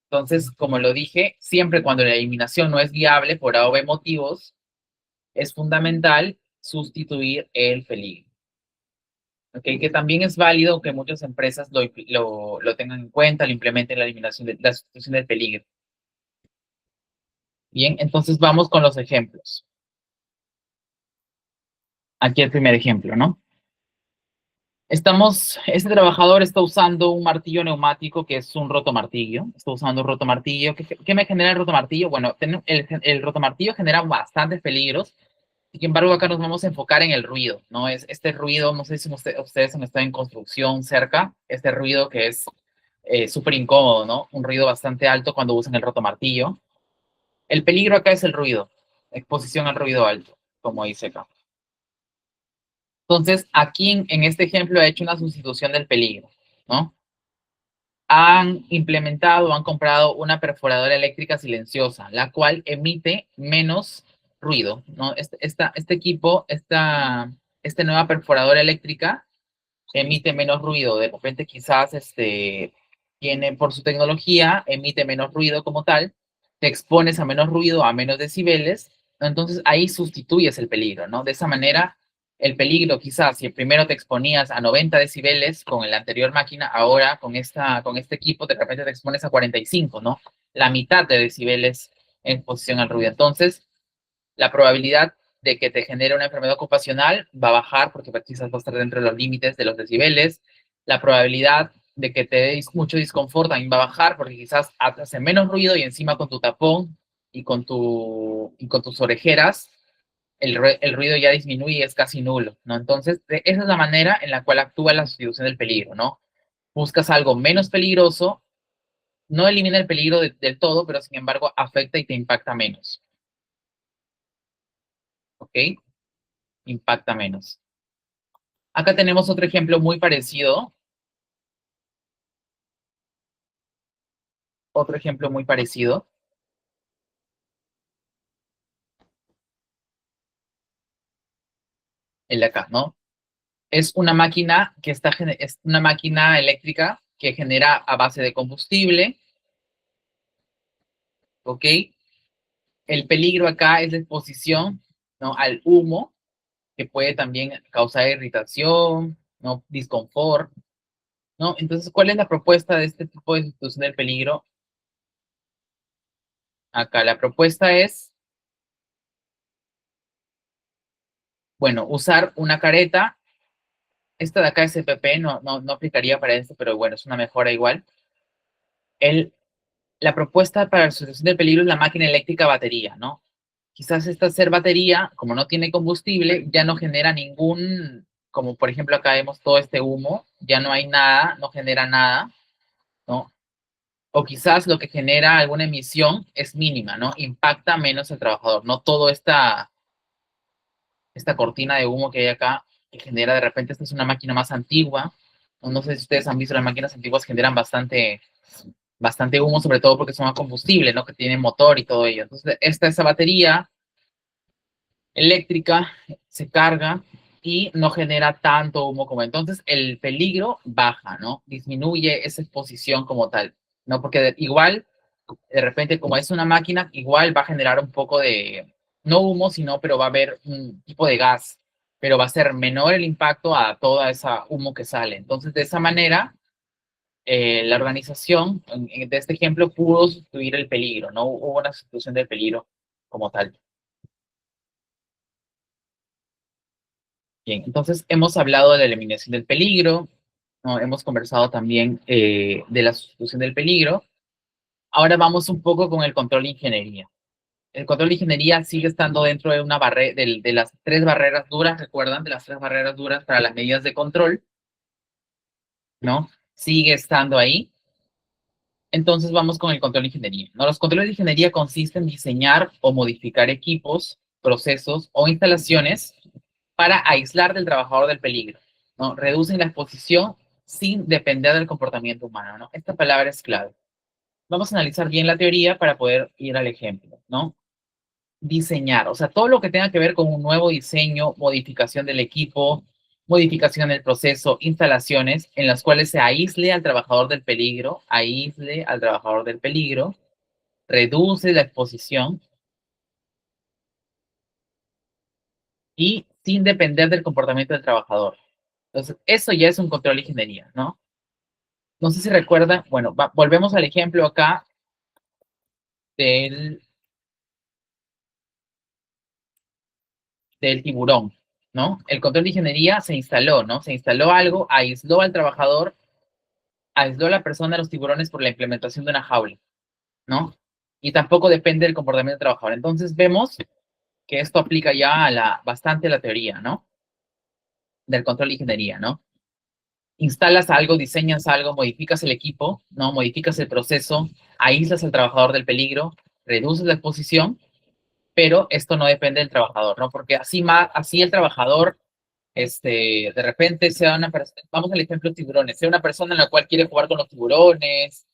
Entonces, como lo dije, siempre cuando la eliminación no es viable por A o B motivos, es fundamental sustituir el peligro. ¿Okay? Que también es válido que muchas empresas lo tengan en cuenta, lo implementen la eliminación de la sustitución del peligro. Bien, entonces vamos con los ejemplos. Aquí el primer ejemplo, ¿no? Este trabajador está usando un martillo neumático que es un rotomartillo. Está usando un rotomartillo. ¿Qué me genera el rotomartillo? Bueno, el rotomartillo genera bastantes peligros. Sin embargo, acá nos vamos a enfocar en el ruido, ¿no? Es este ruido, no sé si ustedes han estado en construcción cerca, este ruido que es súper incómodo, ¿no? Un ruido bastante alto cuando usan el rotomartillo. El peligro acá es el ruido, exposición al ruido alto, como dice acá. Entonces, aquí en este ejemplo he hecho una sustitución del peligro, ¿no? Han implementado, han comprado una perforadora eléctrica silenciosa, la cual emite menos ruido, ¿no? Este equipo, esta nueva perforadora eléctrica emite menos ruido. De repente quizás tiene por su tecnología, emite menos ruido como tal, te expones a menos ruido, a menos decibeles, ¿no? Entonces ahí sustituyes el peligro, ¿no? De esa manera, el peligro quizás, si primero te exponías a 90 decibeles con la anterior máquina, ahora con este equipo de repente te expones a 45, ¿no? La mitad de decibeles en exposición al ruido. Entonces, la probabilidad de que te genere una enfermedad ocupacional va a bajar porque quizás va a estar dentro de los límites de los decibeles. La probabilidad de que te dé mucho disconfort también va a bajar porque quizás hace menos ruido y encima con tu tapón y con tus orejeras el ruido ya disminuye y es casi nulo, ¿no? Entonces, esa es la manera en la cual actúa la sustitución del peligro, ¿no? Buscas algo menos peligroso, no elimina el peligro del todo, pero sin embargo afecta y te impacta menos, ¿ok? Impacta menos. Acá tenemos otro ejemplo muy parecido, otro ejemplo muy parecido, el de acá, ¿no? Es una máquina que es una máquina eléctrica que genera a base de combustible, ¿ok? El peligro acá es la exposición, ¿no? Al humo, que puede también causar irritación, ¿no? Disconfort, ¿no? Entonces, ¿cuál es la propuesta de este tipo de sustitución del peligro? Acá la propuesta es, bueno, usar una careta. Esta de acá es CPP, no aplicaría para esto, pero bueno, es una mejora igual. El, la propuesta para la sustitución del peligro es la máquina eléctrica batería, ¿no? Quizás esta ser batería, como no tiene combustible, ya no genera ningún, como por ejemplo acá vemos todo este humo, ya no hay nada, no genera nada, ¿no? O quizás lo que genera alguna emisión es mínima, ¿no? Impacta menos al trabajador, no todo esta cortina de humo que hay acá, que genera de repente, esta es una máquina más antigua, no sé si ustedes han visto las máquinas antiguas, generan bastante humo, sobre todo porque son a combustible, ¿no? Que tienen motor y todo ello. Entonces, esa batería eléctrica se carga y no genera tanto humo como entonces el peligro baja, ¿no? Disminuye esa exposición como tal, ¿no? Porque igual, de repente, como es una máquina, igual va a generar un poco de, no humo, sino, pero va a haber un tipo de gas, pero va a ser menor el impacto a toda esa humo que sale. Entonces, de esa manera, la organización, de este ejemplo, pudo sustituir el peligro, ¿no? Hubo una sustitución del peligro como tal. Bien, entonces hemos hablado de la eliminación del peligro, ¿no? Hemos conversado también de la sustitución del peligro. Ahora vamos un poco con el control de ingeniería. El control de ingeniería sigue estando dentro de una barrera, de las tres barreras duras, ¿recuerdan? De las tres barreras duras para las medidas de control, ¿no? Sigue estando ahí. Entonces vamos con el control de ingeniería, ¿no? Los controles de ingeniería consisten en diseñar o modificar equipos, procesos o instalaciones para aislar del trabajador del peligro, ¿no? Reducen la exposición sin depender del comportamiento humano, ¿no? Esta palabra es clave. Vamos a analizar bien la teoría para poder ir al ejemplo, ¿no? Diseñar, o sea, todo lo que tenga que ver con un nuevo diseño, modificación del equipo, modificación del proceso, instalaciones en las cuales se aísle al trabajador del peligro, reduce la exposición y sin depender del comportamiento del trabajador. Entonces, eso ya es un control de ingeniería, ¿no? No sé si recuerdan, bueno, volvemos al ejemplo acá del, del tiburón, ¿no? El control de ingeniería se instaló, ¿no? Se instaló algo, aisló al trabajador, aisló a la persona de los tiburones por la implementación de una jaula, ¿no? Y tampoco depende del comportamiento del trabajador. Entonces vemos que esto aplica ya bastante a la teoría, ¿no? Del control de ingeniería, ¿no? Instalas algo, diseñas algo, modificas el equipo, ¿no? Modificas el proceso, aíslas al trabajador del peligro, reduces la exposición, pero esto no depende del trabajador, ¿no? Porque así el trabajador, de repente sea una persona, vamos al ejemplo de tiburones, sea una persona en la cual quiere jugar con los tiburones,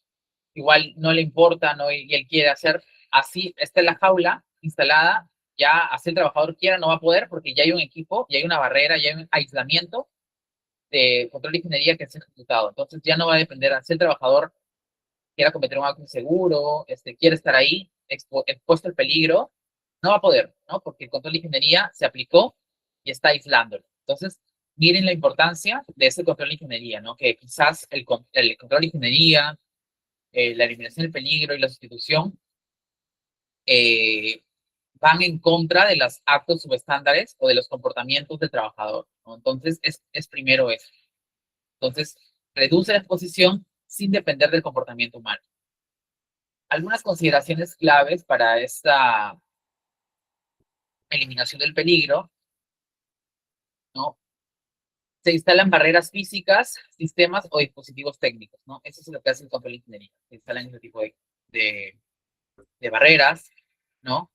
igual no le importa, ¿no? Y él quiere hacer así, está en la jaula instalada, ya así el trabajador quiera, no va a poder porque ya hay un equipo, ya hay una barrera, ya hay un aislamiento de control de ingeniería que se ha ejecutado. Entonces ya no va a depender, si el trabajador quiera cometer un acto inseguro, quiere estar ahí expuesto al peligro, no va a poder, ¿no? Porque el control de ingeniería se aplicó y está aislándolo. Entonces, miren la importancia de ese control de ingeniería, ¿no? Que quizás el control de ingeniería, la eliminación del peligro y la sustitución, eh, van en contra de los actos subestándares o de los comportamientos del trabajador, ¿no? Entonces, es primero eso. Entonces, reduce la exposición sin depender del comportamiento humano. Algunas consideraciones claves para esta eliminación del peligro, ¿no? Se instalan barreras físicas, sistemas o dispositivos técnicos, ¿no? Eso es lo que hace el control de ingeniería. Se instalan ese tipo de, de barreras, ¿no?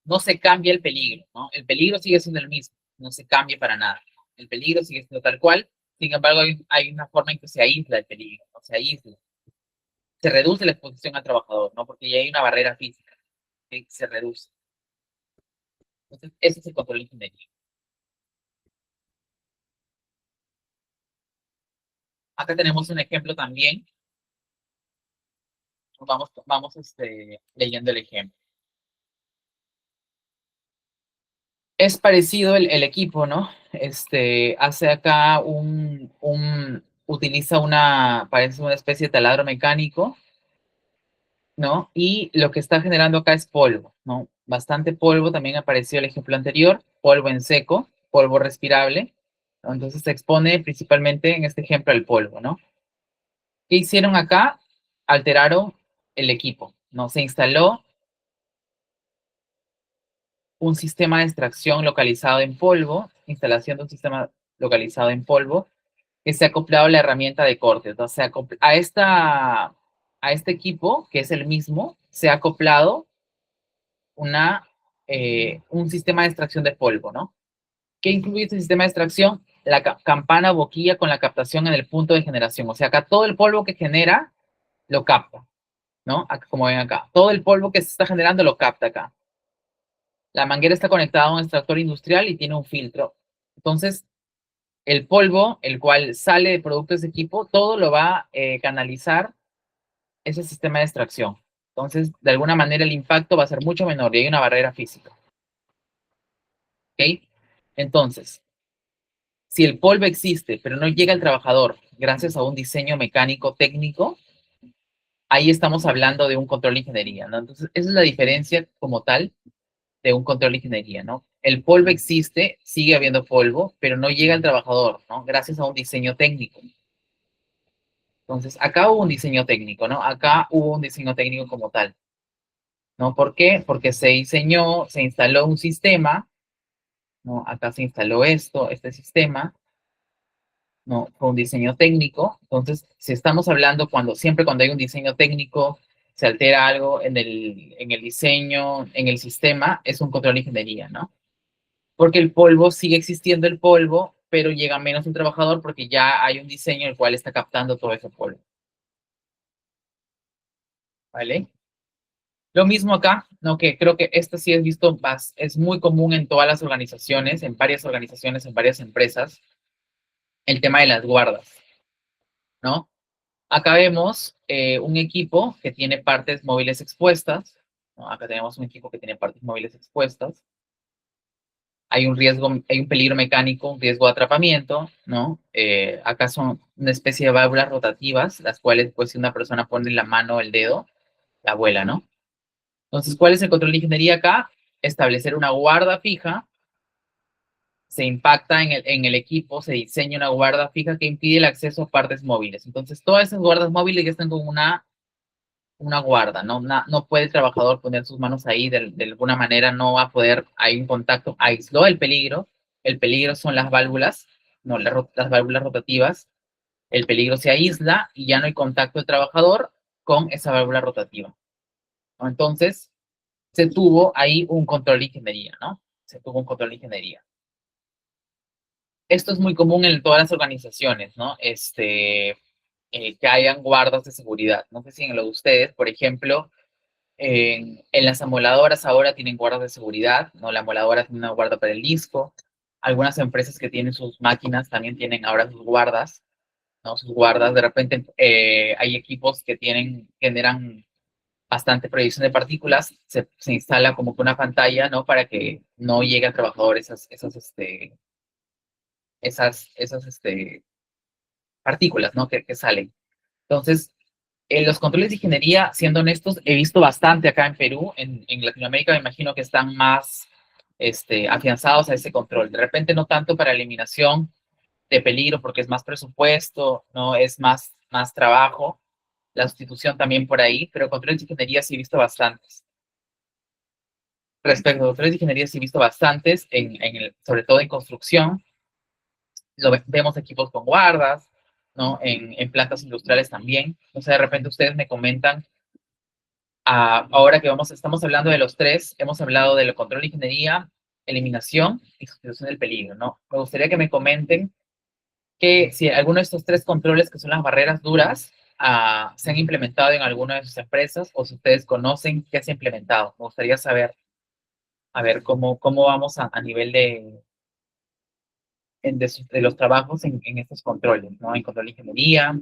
No se cambia el peligro, ¿no? El peligro sigue siendo el mismo, no se cambia para nada. El peligro sigue siendo tal cual, sin embargo, hay una forma en que se aísla el peligro, ¿no? Se aísla, se reduce la exposición al trabajador, ¿no? Porque ya hay una barrera física que se reduce. Entonces, ese es el control de ingeniería. Acá tenemos un ejemplo también. Vamos leyendo el ejemplo. Es parecido el equipo, ¿no? Hace acá utiliza parece una especie de taladro mecánico, ¿no? Y lo que está generando acá es polvo, ¿no? Bastante polvo, también apareció el ejemplo anterior, polvo en seco, polvo respirable, ¿no? Entonces se expone principalmente en este ejemplo al polvo, ¿no? ¿Qué hicieron acá? Alteraron el equipo, ¿no? Se instaló un sistema de extracción localizado en polvo, instalación de un sistema localizado en polvo, que se ha acoplado a la herramienta de corte. Entonces, a este equipo, que es el mismo, se ha acoplado un sistema de extracción de polvo, ¿no? ¿Qué incluye este sistema de extracción? La campana boquilla con la captación en el punto de generación. O sea, acá todo el polvo que genera lo capta, ¿no? Acá, como ven acá. Todo el polvo que se está generando lo capta acá. La manguera está conectada a un extractor industrial y tiene un filtro. Entonces, el polvo, el cual sale de productos de equipo, todo lo va a canalizar ese sistema de extracción. Entonces, de alguna manera el impacto va a ser mucho menor y hay una barrera física. ¿Ok? Entonces, si el polvo existe, pero no llega al trabajador gracias a un diseño mecánico técnico, ahí estamos hablando de un control de ingeniería, ¿no? Entonces, esa es la diferencia como tal de un control de ingeniería, ¿no? El polvo existe, sigue habiendo polvo, pero no llega al trabajador, ¿no? Gracias a un diseño técnico. Entonces, acá hubo un diseño técnico, ¿no? Acá hubo un diseño técnico como tal, ¿no? ¿Por qué? Porque se diseñó, se instaló un sistema, ¿no? Acá se instaló este sistema, ¿no? Fue un diseño técnico. Entonces, si estamos hablando siempre cuando hay un diseño técnico, se altera algo en el diseño, en el sistema, es un control de ingeniería, ¿no? Porque el polvo sigue existiendo el polvo, pero llega menos un trabajador porque ya hay un diseño el cual está captando todo ese polvo, ¿vale? Lo mismo acá, ¿no? Que creo que esto sí es visto, es muy común en todas las organizaciones, en varias organizaciones, en varias empresas, el tema de las guardas, ¿no? Acá vemos un equipo que tiene partes móviles expuestas, ¿no? Acá tenemos un equipo que tiene partes móviles expuestas. Hay un riesgo, hay un peligro mecánico, un riesgo de atrapamiento, ¿no? Acá son una especie de válvulas rotativas, las cuales, pues, si una persona pone la mano o el dedo, la vuela, ¿no? Entonces, ¿cuál es el control de ingeniería acá? Establecer una guarda fija, se impacta en el equipo, se diseña una guarda fija que impide el acceso a partes móviles. Entonces, todas esas guardas móviles ya están con una guarda, ¿no? No puede el trabajador poner sus manos ahí, de alguna manera no va a poder, hay un contacto, aisló el peligro son las válvulas, no, las válvulas rotativas, el peligro se aísla y ya no hay contacto del trabajador con esa válvula rotativa, ¿no? Entonces, se tuvo ahí un control de ingeniería, ¿no? Se tuvo un control de ingeniería. Esto es muy común en todas las organizaciones, ¿no? Que hayan guardas de seguridad. No sé si en lo de ustedes, por ejemplo, en las amoladoras ahora tienen guardas de seguridad, ¿no? La amoladora tiene una guarda para el disco. Algunas empresas que tienen sus máquinas también tienen ahora sus guardas, ¿no? Sus guardas. De repente hay equipos que generan bastante proyección de partículas. Se instala como que una pantalla, ¿no? Para que no llegue al trabajador esas partículas, ¿no? Que salen. Entonces, Los controles de ingeniería, siendo honestos, he visto bastante acá en Perú. En Latinoamérica me imagino que están más afianzados a ese control. De repente no tanto para eliminación de peligro porque es más presupuesto, no es más trabajo, la sustitución también por ahí, pero controles de ingeniería sí he visto bastantes. Respecto a controles de ingeniería sí he visto bastantes, sobre todo en construcción, vemos equipos con guardas, ¿no? En plantas industriales también. O sea, de repente ustedes me comentan, ahora que estamos hablando de los tres, hemos hablado del control de ingeniería, eliminación y sustitución del peligro, ¿no? Me gustaría que me comenten que si alguno de estos tres controles, que son las barreras duras, se han implementado en alguna de sus empresas o si ustedes conocen qué se ha implementado. Me gustaría saber, a ver, cómo vamos a nivel de los trabajos en estos controles, ¿no? En control de ingeniería,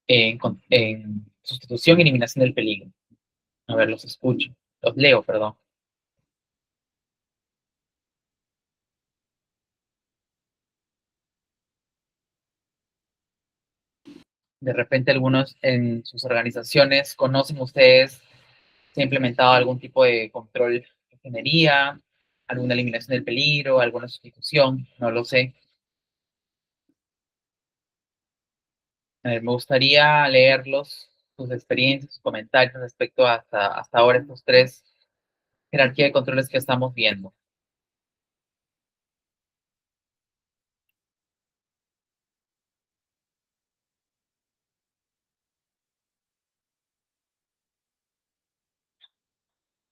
en sustitución y eliminación del peligro. A ver, los escucho, los leo, perdón. De repente algunos en sus organizaciones conocen ustedes si ha implementado algún tipo de control de ingeniería, alguna eliminación del peligro, alguna sustitución, no lo sé. Me gustaría leerlos, sus experiencias, sus comentarios respecto hasta ahora estos tres jerarquía de controles que estamos viendo.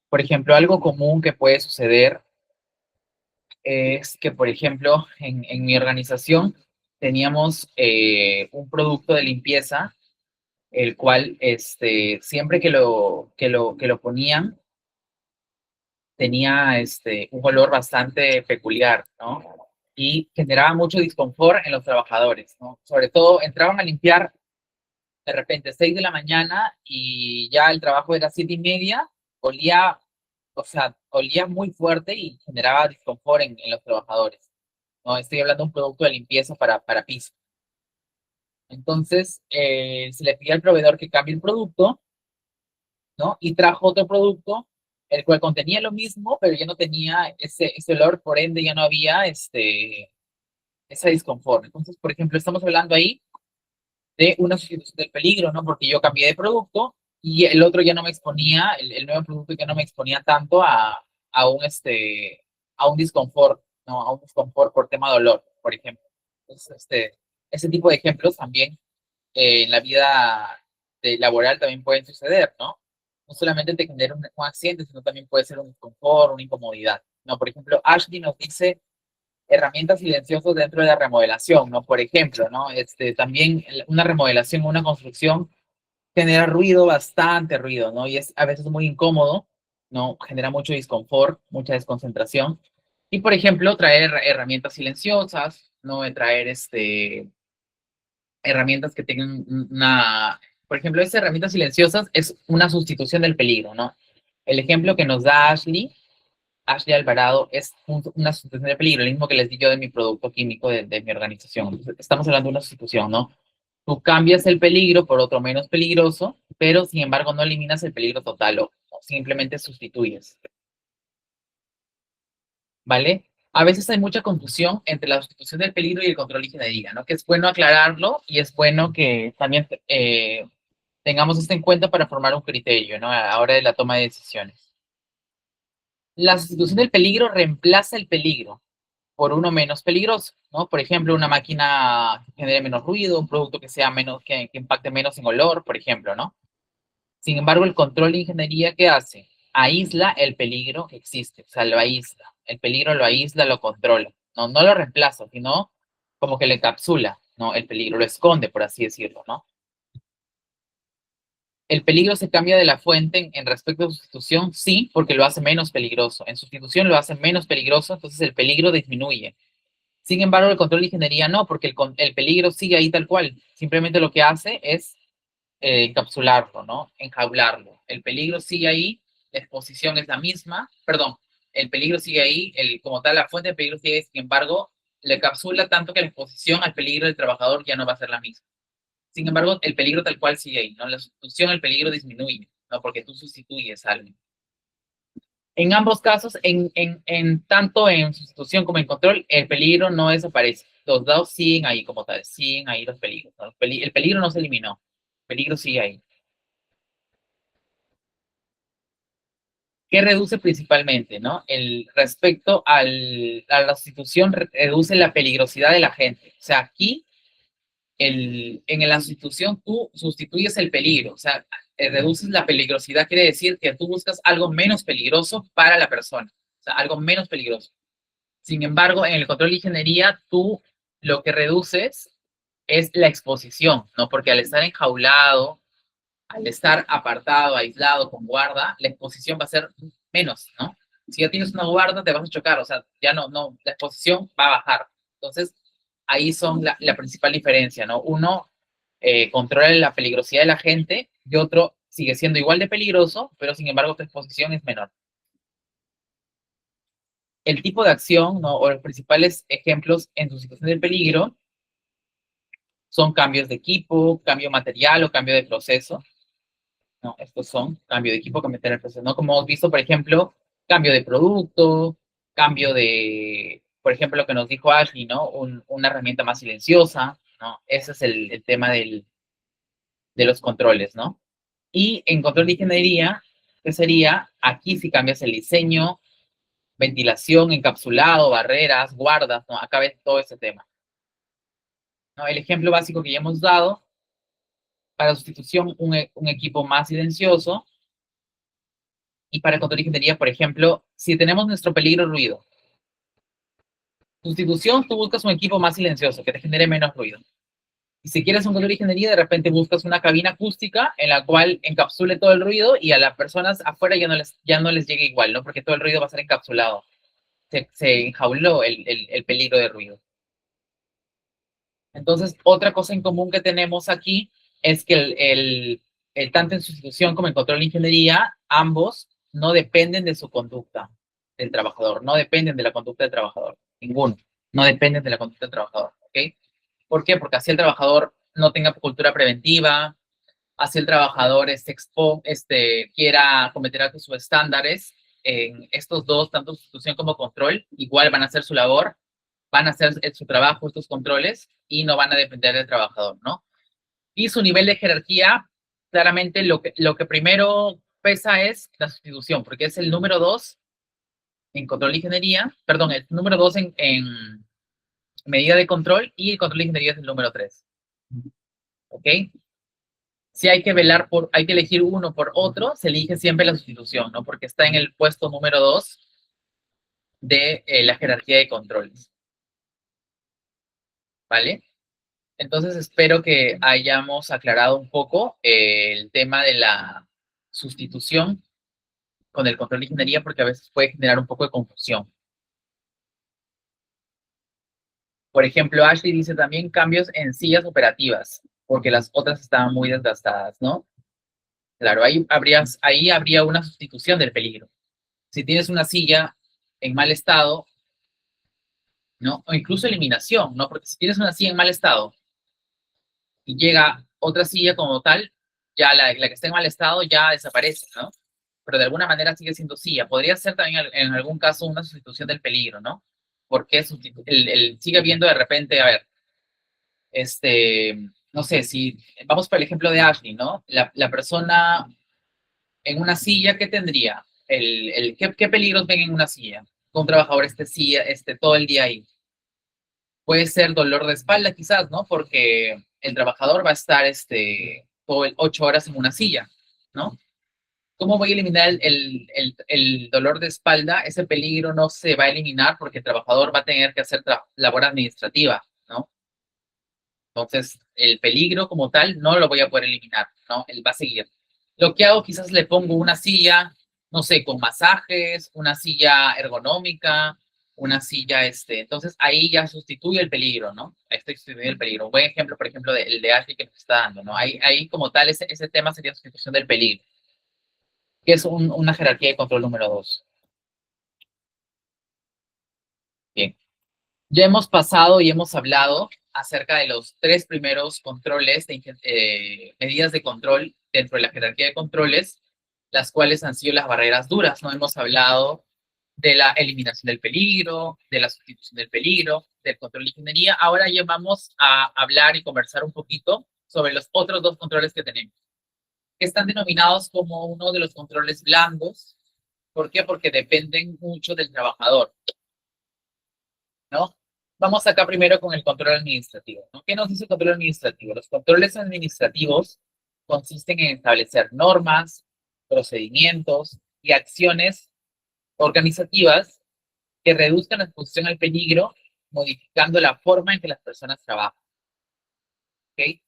Por ejemplo, algo común que puede suceder es que, por ejemplo, en mi organización teníamos un producto de limpieza, el cual siempre que lo ponían, tenía un olor bastante peculiar, ¿no? Y generaba mucho disconfort en los trabajadores, ¿no? Sobre todo entraban a limpiar de repente 6 de la mañana y ya el trabajo era 7:30, olía, o sea, olía muy fuerte y generaba disconfort en los trabajadores, ¿no? Estoy hablando de un producto de limpieza para piso. Entonces, se le pidió al proveedor que cambie el producto, ¿no? Y trajo otro producto, el cual contenía lo mismo, pero ya no tenía ese olor, por ende ya no había ese disconfort. Entonces, por ejemplo, estamos hablando ahí de una sustitución del peligro, ¿no? Porque yo cambié de producto y el otro ya no me exponía, el nuevo producto ya no me exponía tanto a un disconfort, ¿no? A un disconfort por tema de olor, por ejemplo. Entonces, ese tipo de ejemplos también en la vida laboral también pueden suceder, ¿no? No solamente te genera un accidente, sino también puede ser un disconfort, una incomodidad, ¿no? Por ejemplo, Ashley nos dice herramientas silenciosas dentro de la remodelación, ¿no? Por ejemplo, ¿no? También una remodelación, una construcción genera ruido, bastante ruido, ¿no? Y es a veces muy incómodo, ¿no? Genera mucho disconfort, mucha desconcentración. Y, por ejemplo, traer herramientas silenciosas, ¿no? De traer herramientas que tengan por ejemplo, estas herramientas silenciosas es una sustitución del peligro, ¿no? El ejemplo que nos da Ashley Alvarado, es una sustitución del peligro, el mismo que les di yo de mi producto químico de mi organización. Entonces, estamos hablando de una sustitución, ¿no? Tú cambias el peligro por otro menos peligroso, pero sin embargo no eliminas el peligro total o simplemente sustituyes, ¿vale? A veces hay mucha confusión entre la sustitución del peligro y el control de ingeniería, ¿no? Que es bueno aclararlo y es bueno que también tengamos esto en cuenta para formar un criterio, ¿no? A la hora de la toma de decisiones. La sustitución del peligro reemplaza el peligro por uno menos peligroso, ¿no? Por ejemplo, una máquina que genere menos ruido, un producto que sea menos, que impacte menos en olor, por ejemplo, ¿no? Sin embargo, el control de ingeniería, ¿qué hace? Aísla el peligro que existe, o sea, lo aísla. El peligro lo aísla, lo controla. No, no lo reemplaza, sino como que le encapsula, ¿no? El peligro, lo esconde, por así decirlo, ¿no? El peligro se cambia de la fuente en respecto a sustitución, sí, porque lo hace menos peligroso. En sustitución lo hace menos peligroso, entonces el peligro disminuye. Sin embargo, el control de ingeniería no, porque el peligro sigue ahí tal cual. Simplemente lo que hace es encapsularlo, ¿no? Enjaularlo. El peligro sigue ahí, la exposición es la misma, perdón, el peligro sigue ahí, como tal, la fuente de peligro sigue ahí, sin embargo, le capsula tanto que la exposición al peligro del trabajador ya no va a ser la misma. Sin embargo, el peligro tal cual sigue ahí, ¿no? La sustitución, el peligro disminuye, ¿no? Porque tú sustituyes a alguien. En ambos casos, tanto en sustitución como en control, el peligro no desaparece. Los dados siguen ahí como tal, siguen ahí los peligros, ¿no? El peligro no se eliminó, el peligro sigue ahí. ¿Qué reduce principalmente, no? Respecto a la sustitución, reduce la peligrosidad de la gente. O sea, aquí, en la sustitución, tú sustituyes el peligro, o sea, reduces la peligrosidad, quiere decir que tú buscas algo menos peligroso para la persona, o sea, algo menos peligroso. Sin embargo, en el control de ingeniería, tú lo que reduces es la exposición, ¿no? Porque al estar enjaulado, al estar apartado, aislado, con guarda, la exposición va a ser menos, ¿no? Si ya tienes una guarda, te vas a chocar, o sea, ya no, la exposición va a bajar. Entonces, ahí son la principal diferencia, ¿no? Uno controla la peligrosidad de la gente y otro sigue siendo igual de peligroso, pero sin embargo tu exposición es menor. El tipo de acción, ¿no? O los principales ejemplos en su situación de peligro son cambios de equipo, cambio material o cambio de proceso. ¿No? Estos son cambio de equipo, cambio de proceso, ¿no? Como hemos visto, por ejemplo, cambio de producto, cambio de, por ejemplo, lo que nos dijo Ashley, ¿no? Una herramienta más silenciosa, ¿no? Ese es el tema de los controles, ¿no? Y en control de ingeniería, ¿qué sería? Aquí si cambias el diseño, ventilación, encapsulado, barreras, guardas, ¿no? Acá ves todo ese tema. ¿No? El ejemplo básico que ya hemos dado, para sustitución, un equipo más silencioso, y para control de ingeniería, por ejemplo, si tenemos nuestro peligro ruido, sustitución, tú buscas un equipo más silencioso, que te genere menos ruido. Y si quieres un control de ingeniería, de repente buscas una cabina acústica en la cual encapsule todo el ruido y a las personas afuera ya no les llegue igual, ¿no? Porque todo el ruido va a ser encapsulado. Se enjauló el peligro de ruido. Entonces, otra cosa en común que tenemos aquí es que tanto en sustitución como en control de ingeniería, ambos no dependen de su conducta del trabajador, no dependen de la conducta del trabajador, ninguno, no dependen de la conducta del trabajador, ¿ok? ¿Por qué? Porque así el trabajador no tenga cultura preventiva, así el trabajador quiera cometer altos subestándares, en estos dos, tanto sustitución como control, igual van a hacer su labor, van a hacer su trabajo, estos controles, y no van a depender del trabajador, ¿no? Y su nivel de jerarquía, claramente lo que primero pesa es la sustitución, porque es el número 2 en control de ingeniería, perdón, el número 2 en medida de control, y el control de ingeniería es el número 3. ¿Ok? Si hay que hay que elegir uno por otro, se elige siempre la sustitución, ¿no? Porque está en el puesto número 2 de la jerarquía de controles. ¿Vale? Entonces espero que hayamos aclarado un poco el tema de la sustitución con el control de ingeniería, porque a veces puede generar un poco de confusión. Por ejemplo, Ashley dice también cambios en sillas operativas, porque las otras estaban muy desgastadas, ¿no? Claro, ahí habría una sustitución del peligro. Si tienes una silla en mal estado, ¿no? O incluso eliminación, ¿no? Porque si tienes una silla en mal estado y llega otra silla como tal, ya la que está en mal estado ya desaparece, ¿no? Pero de alguna manera sigue siendo silla. Podría ser también en algún caso una sustitución del peligro, ¿no? Porque sigue viendo de repente, a ver, no sé, si vamos por el ejemplo de Ashley, ¿no? La persona en una silla, ¿qué tendría? ¿Qué peligros ven en una silla? Un trabajador silla, todo el día ahí. Puede ser dolor de espalda quizás, ¿no? Porque el trabajador va a estar todo 8 horas en una silla, ¿no? ¿Cómo voy a eliminar el dolor de espalda? Ese peligro no se va a eliminar porque el trabajador va a tener que hacer labor administrativa, ¿no? Entonces, el peligro como tal no lo voy a poder eliminar, ¿no? Él va a seguir. Lo que hago, quizás le pongo una silla, no sé, con masajes, una silla ergonómica, una silla, entonces ahí ya sustituye el peligro, ¿no? Ahí estoy sustituyendo el peligro. Un buen ejemplo, por ejemplo, el de Ashley que nos está dando, ¿no? Ahí como tal, ese tema sería sustitución del peligro, que es una jerarquía de control número 2. Bien. Ya hemos pasado y hemos hablado acerca de los tres primeros controles, medidas de control dentro de la jerarquía de controles, las cuales han sido las barreras duras, ¿no? Hemos hablado de la eliminación del peligro, de la sustitución del peligro, del control de ingeniería. Ahora ya vamos a hablar y conversar un poquito sobre los otros dos controles que tenemos, que están denominados como uno de los controles blandos. ¿Por qué? Porque dependen mucho del trabajador, ¿no? Vamos acá primero con el control administrativo, ¿no? ¿Qué nos dice el control administrativo? Los controles administrativos consisten en establecer normas, procedimientos y acciones organizativas que reduzcan la exposición al peligro, modificando la forma en que las personas trabajan. ¿Okay?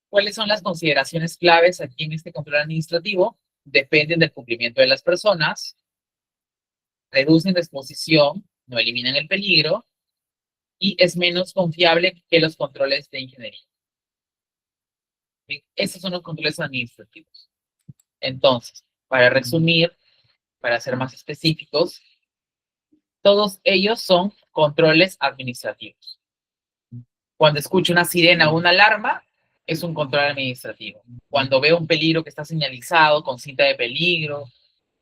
¿Cuáles son las consideraciones claves aquí en este control administrativo? Dependen del cumplimiento de las personas, reducen la exposición, no eliminan el peligro, y es menos confiable que los controles de ingeniería. ¿Sí? Esos son los controles administrativos. Entonces, para resumir, para ser más específicos, todos ellos son controles administrativos. Cuando escucho una sirena o una alarma, es un control administrativo. Cuando veo un peligro que está señalizado con cinta de peligro,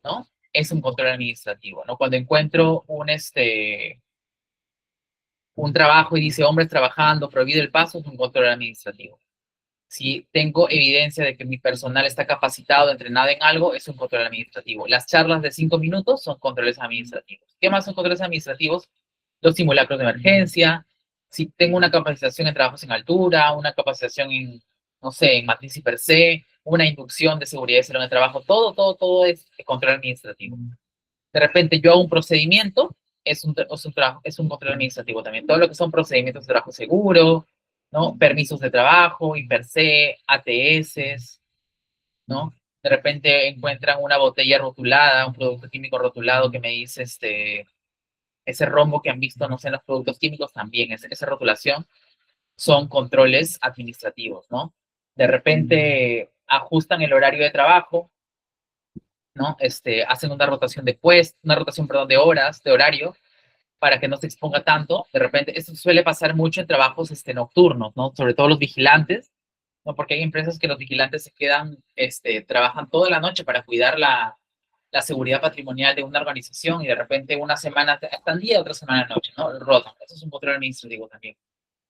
¿no? Es un control administrativo, ¿no? Cuando encuentro un trabajo y dice hombres trabajando, prohibido el paso, es un control administrativo. Si tengo evidencia de que mi personal está capacitado, entrenado en algo, es un control administrativo. Las charlas de 5 minutos son controles administrativos. ¿Qué más son controles administrativos? Los simulacros de emergencia. Si tengo una capacitación en trabajos en altura, una capacitación en, no sé, en matriz y per se, una inducción de seguridad y salud de trabajo, todo es control administrativo. De repente yo hago un procedimiento, es un control administrativo también. Todo lo que son procedimientos de trabajo seguro, ¿no? Permisos de trabajo, y per se, ATS, ¿no? De repente encuentran una botella rotulada, un producto químico rotulado que me dice ese rombo que han visto, no sé, en los productos químicos también, esa rotulación, son controles administrativos, ¿no? De repente ajustan el horario de trabajo, ¿no? Hacen una rotación de una rotación, perdón, de horas, de horario, para que no se exponga tanto. De repente, esto suele pasar mucho en trabajos nocturnos, ¿no? Sobre todo los vigilantes, ¿no? Porque hay empresas que los vigilantes se quedan, trabajan toda la noche para cuidar la seguridad patrimonial de una organización y de repente una semana están día, otra semana noche, ¿no? Rotan. Eso es un control administrativo también.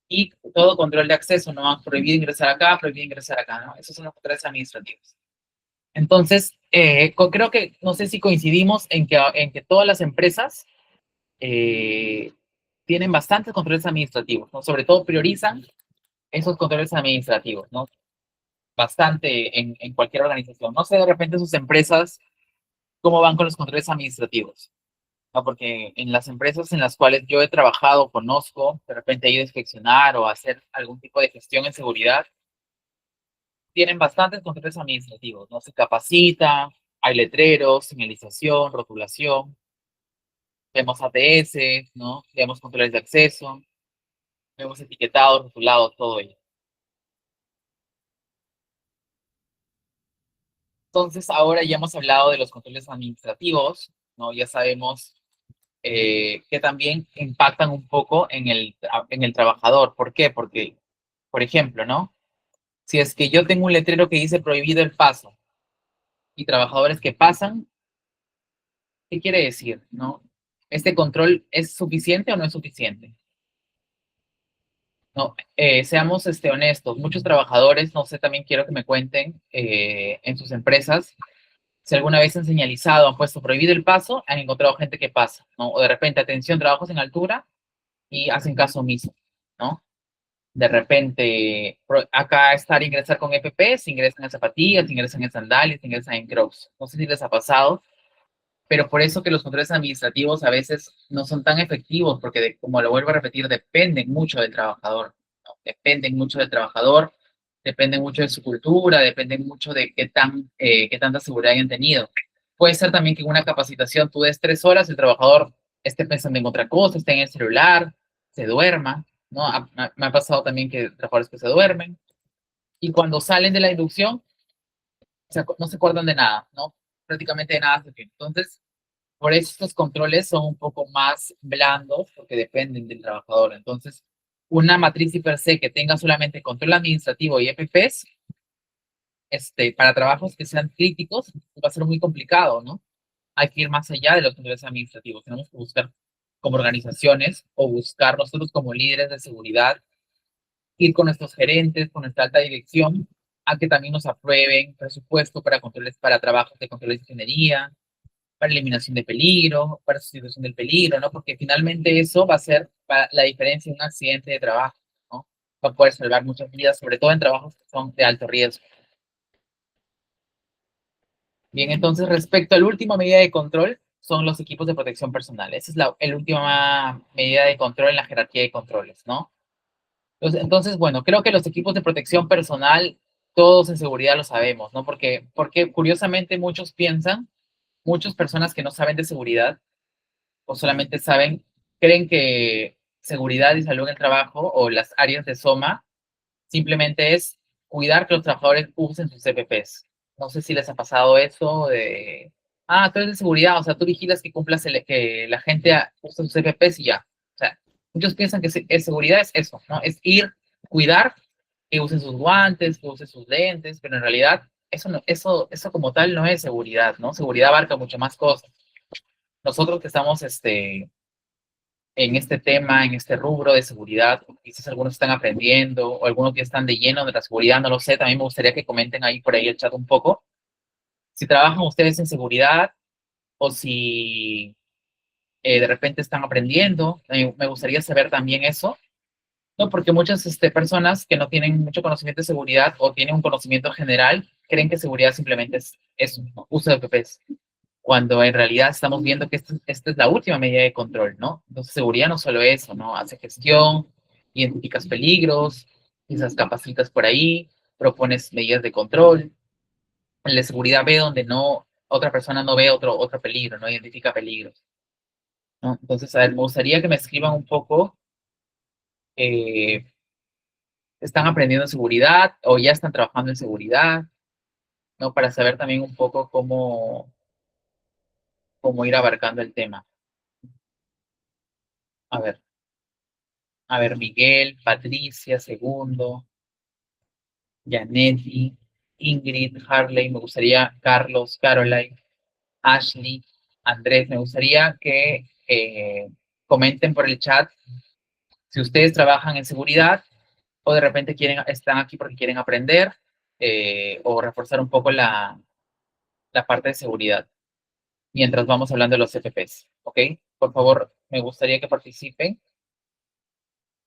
Y todo control de acceso, ¿no? Prohibido ingresar acá, prohibido ingresar acá, ¿no? Esos son los controles administrativos. Entonces, creo que, no sé si coincidimos en que todas las empresas eh, tienen bastantes controles administrativos, ¿no? Sobre todo priorizan esos controles administrativos, ¿no? Bastante en cualquier organización. No sé de repente sus empresas cómo van con los controles administrativos, ¿no? Porque en las empresas en las cuales yo he trabajado, conozco, de repente he ido a inspeccionar o a hacer algún tipo de gestión en seguridad, tienen bastantes controles administrativos, ¿no? Se capacita, hay letreros, señalización, rotulación, vemos ATS, ¿no? Vemos controles de acceso, vemos etiquetado, rotulado, todo ello. Entonces, ahora ya hemos hablado de los controles administrativos, ¿no? Ya sabemos que también impactan un poco en el trabajador. ¿Por qué? Porque, por ejemplo, ¿no? Si es que yo tengo un letrero que dice prohibido el paso y trabajadores que pasan, ¿qué quiere decir, no? ¿Este control es suficiente o no es suficiente? No, seamos honestos. Muchos trabajadores, no sé, también quiero que me cuenten en sus empresas si alguna vez han señalizado, han puesto prohibido el paso, han encontrado gente que pasa, ¿no? O de repente, atención, trabajos en altura y hacen caso omiso, ¿no? De repente, acá estar ingresar con FP, se ingresan en zapatillas, se ingresan en sandalias, se ingresan en crocs. No sé si les ha pasado, pero por eso que los controles administrativos a veces no son tan efectivos, porque como lo vuelvo a repetir, dependen mucho del trabajador, ¿no? Dependen mucho del trabajador, dependen mucho de su cultura, dependen mucho de qué tanta seguridad hayan tenido. Puede ser también que en una capacitación tú des 3 horas, el trabajador esté pensando en otra cosa, esté en el celular, se duerma, ¿no? Me ha pasado también que trabajadores que se duermen, y cuando salen de la inducción, no se acuerdan de nada, ¿no? Prácticamente de nada. Entonces, por eso estos controles son un poco más blandos porque dependen del trabajador. Entonces, una matriz per se que tenga solamente control administrativo y EPPs, para trabajos que sean críticos, va a ser muy complicado, ¿no? Hay que ir más allá de los niveles administrativos. Tenemos que buscar como organizaciones o buscar nosotros como líderes de seguridad, ir con nuestros gerentes, con nuestra alta dirección, a que también nos aprueben presupuesto para controles, para trabajos de control de ingeniería, para eliminación de peligro, para sustitución del peligro, ¿no? Porque finalmente eso va a ser la diferencia en un accidente de trabajo, ¿no? Va a poder salvar muchas vidas, sobre todo en trabajos que son de alto riesgo. Bien, entonces respecto a la última medida de control, son los equipos de protección personal. Esa es la última medida de control en la jerarquía de controles, ¿no? Entonces, bueno, creo que los equipos de protección personal, todos en seguridad lo sabemos, ¿no? Porque curiosamente muchos piensan, muchas personas que no saben de seguridad o solamente saben, creen que seguridad y salud en el trabajo o las áreas de SOMA simplemente es cuidar que los trabajadores usen sus CPPs. No sé si les ha pasado eso de, tú eres de seguridad, o sea, tú vigilas que cumplas que la gente use sus CPPs y ya. O sea, muchos piensan que seguridad es eso, ¿no? Es ir, cuidar que usen sus guantes, que usen sus lentes, pero en realidad eso, no, eso como tal no es seguridad, ¿no? Seguridad abarca mucho más cosas. Nosotros que estamos en este tema, en este rubro de seguridad, quizás algunos están aprendiendo o algunos que están de lleno de la seguridad, no lo sé, también me gustaría que comenten ahí por ahí el chat un poco, si trabajan ustedes en seguridad o si de repente están aprendiendo, me gustaría saber también eso, ¿no? Porque muchas personas que no tienen mucho conocimiento de seguridad o tienen un conocimiento general, creen que seguridad simplemente es eso, ¿no? Uso de PPs, cuando en realidad estamos viendo que esta es la última medida de control, ¿no? Entonces, seguridad no solo eso, ¿no? Hace gestión, identificas peligros, quizás capacitas por ahí, propones medidas de control. La seguridad ve donde no, otra persona no ve otro peligro, no identifica peligros, ¿no? Entonces, a ver, me gustaría que me escriban un poco, eh, ¿están aprendiendo seguridad o ya están trabajando en seguridad? ¿No? Para saber también un poco cómo ir abarcando el tema. A ver. A ver, Miguel, Patricia, Segundo, Janetti, Ingrid, Harley, me gustaría Carlos, Caroline, Ashley, Andrés, me gustaría que comenten por el chat si ustedes trabajan en seguridad o de repente están aquí porque quieren aprender o reforzar un poco la parte de seguridad mientras vamos hablando de los FPs, ¿ok? Por favor, me gustaría que participen.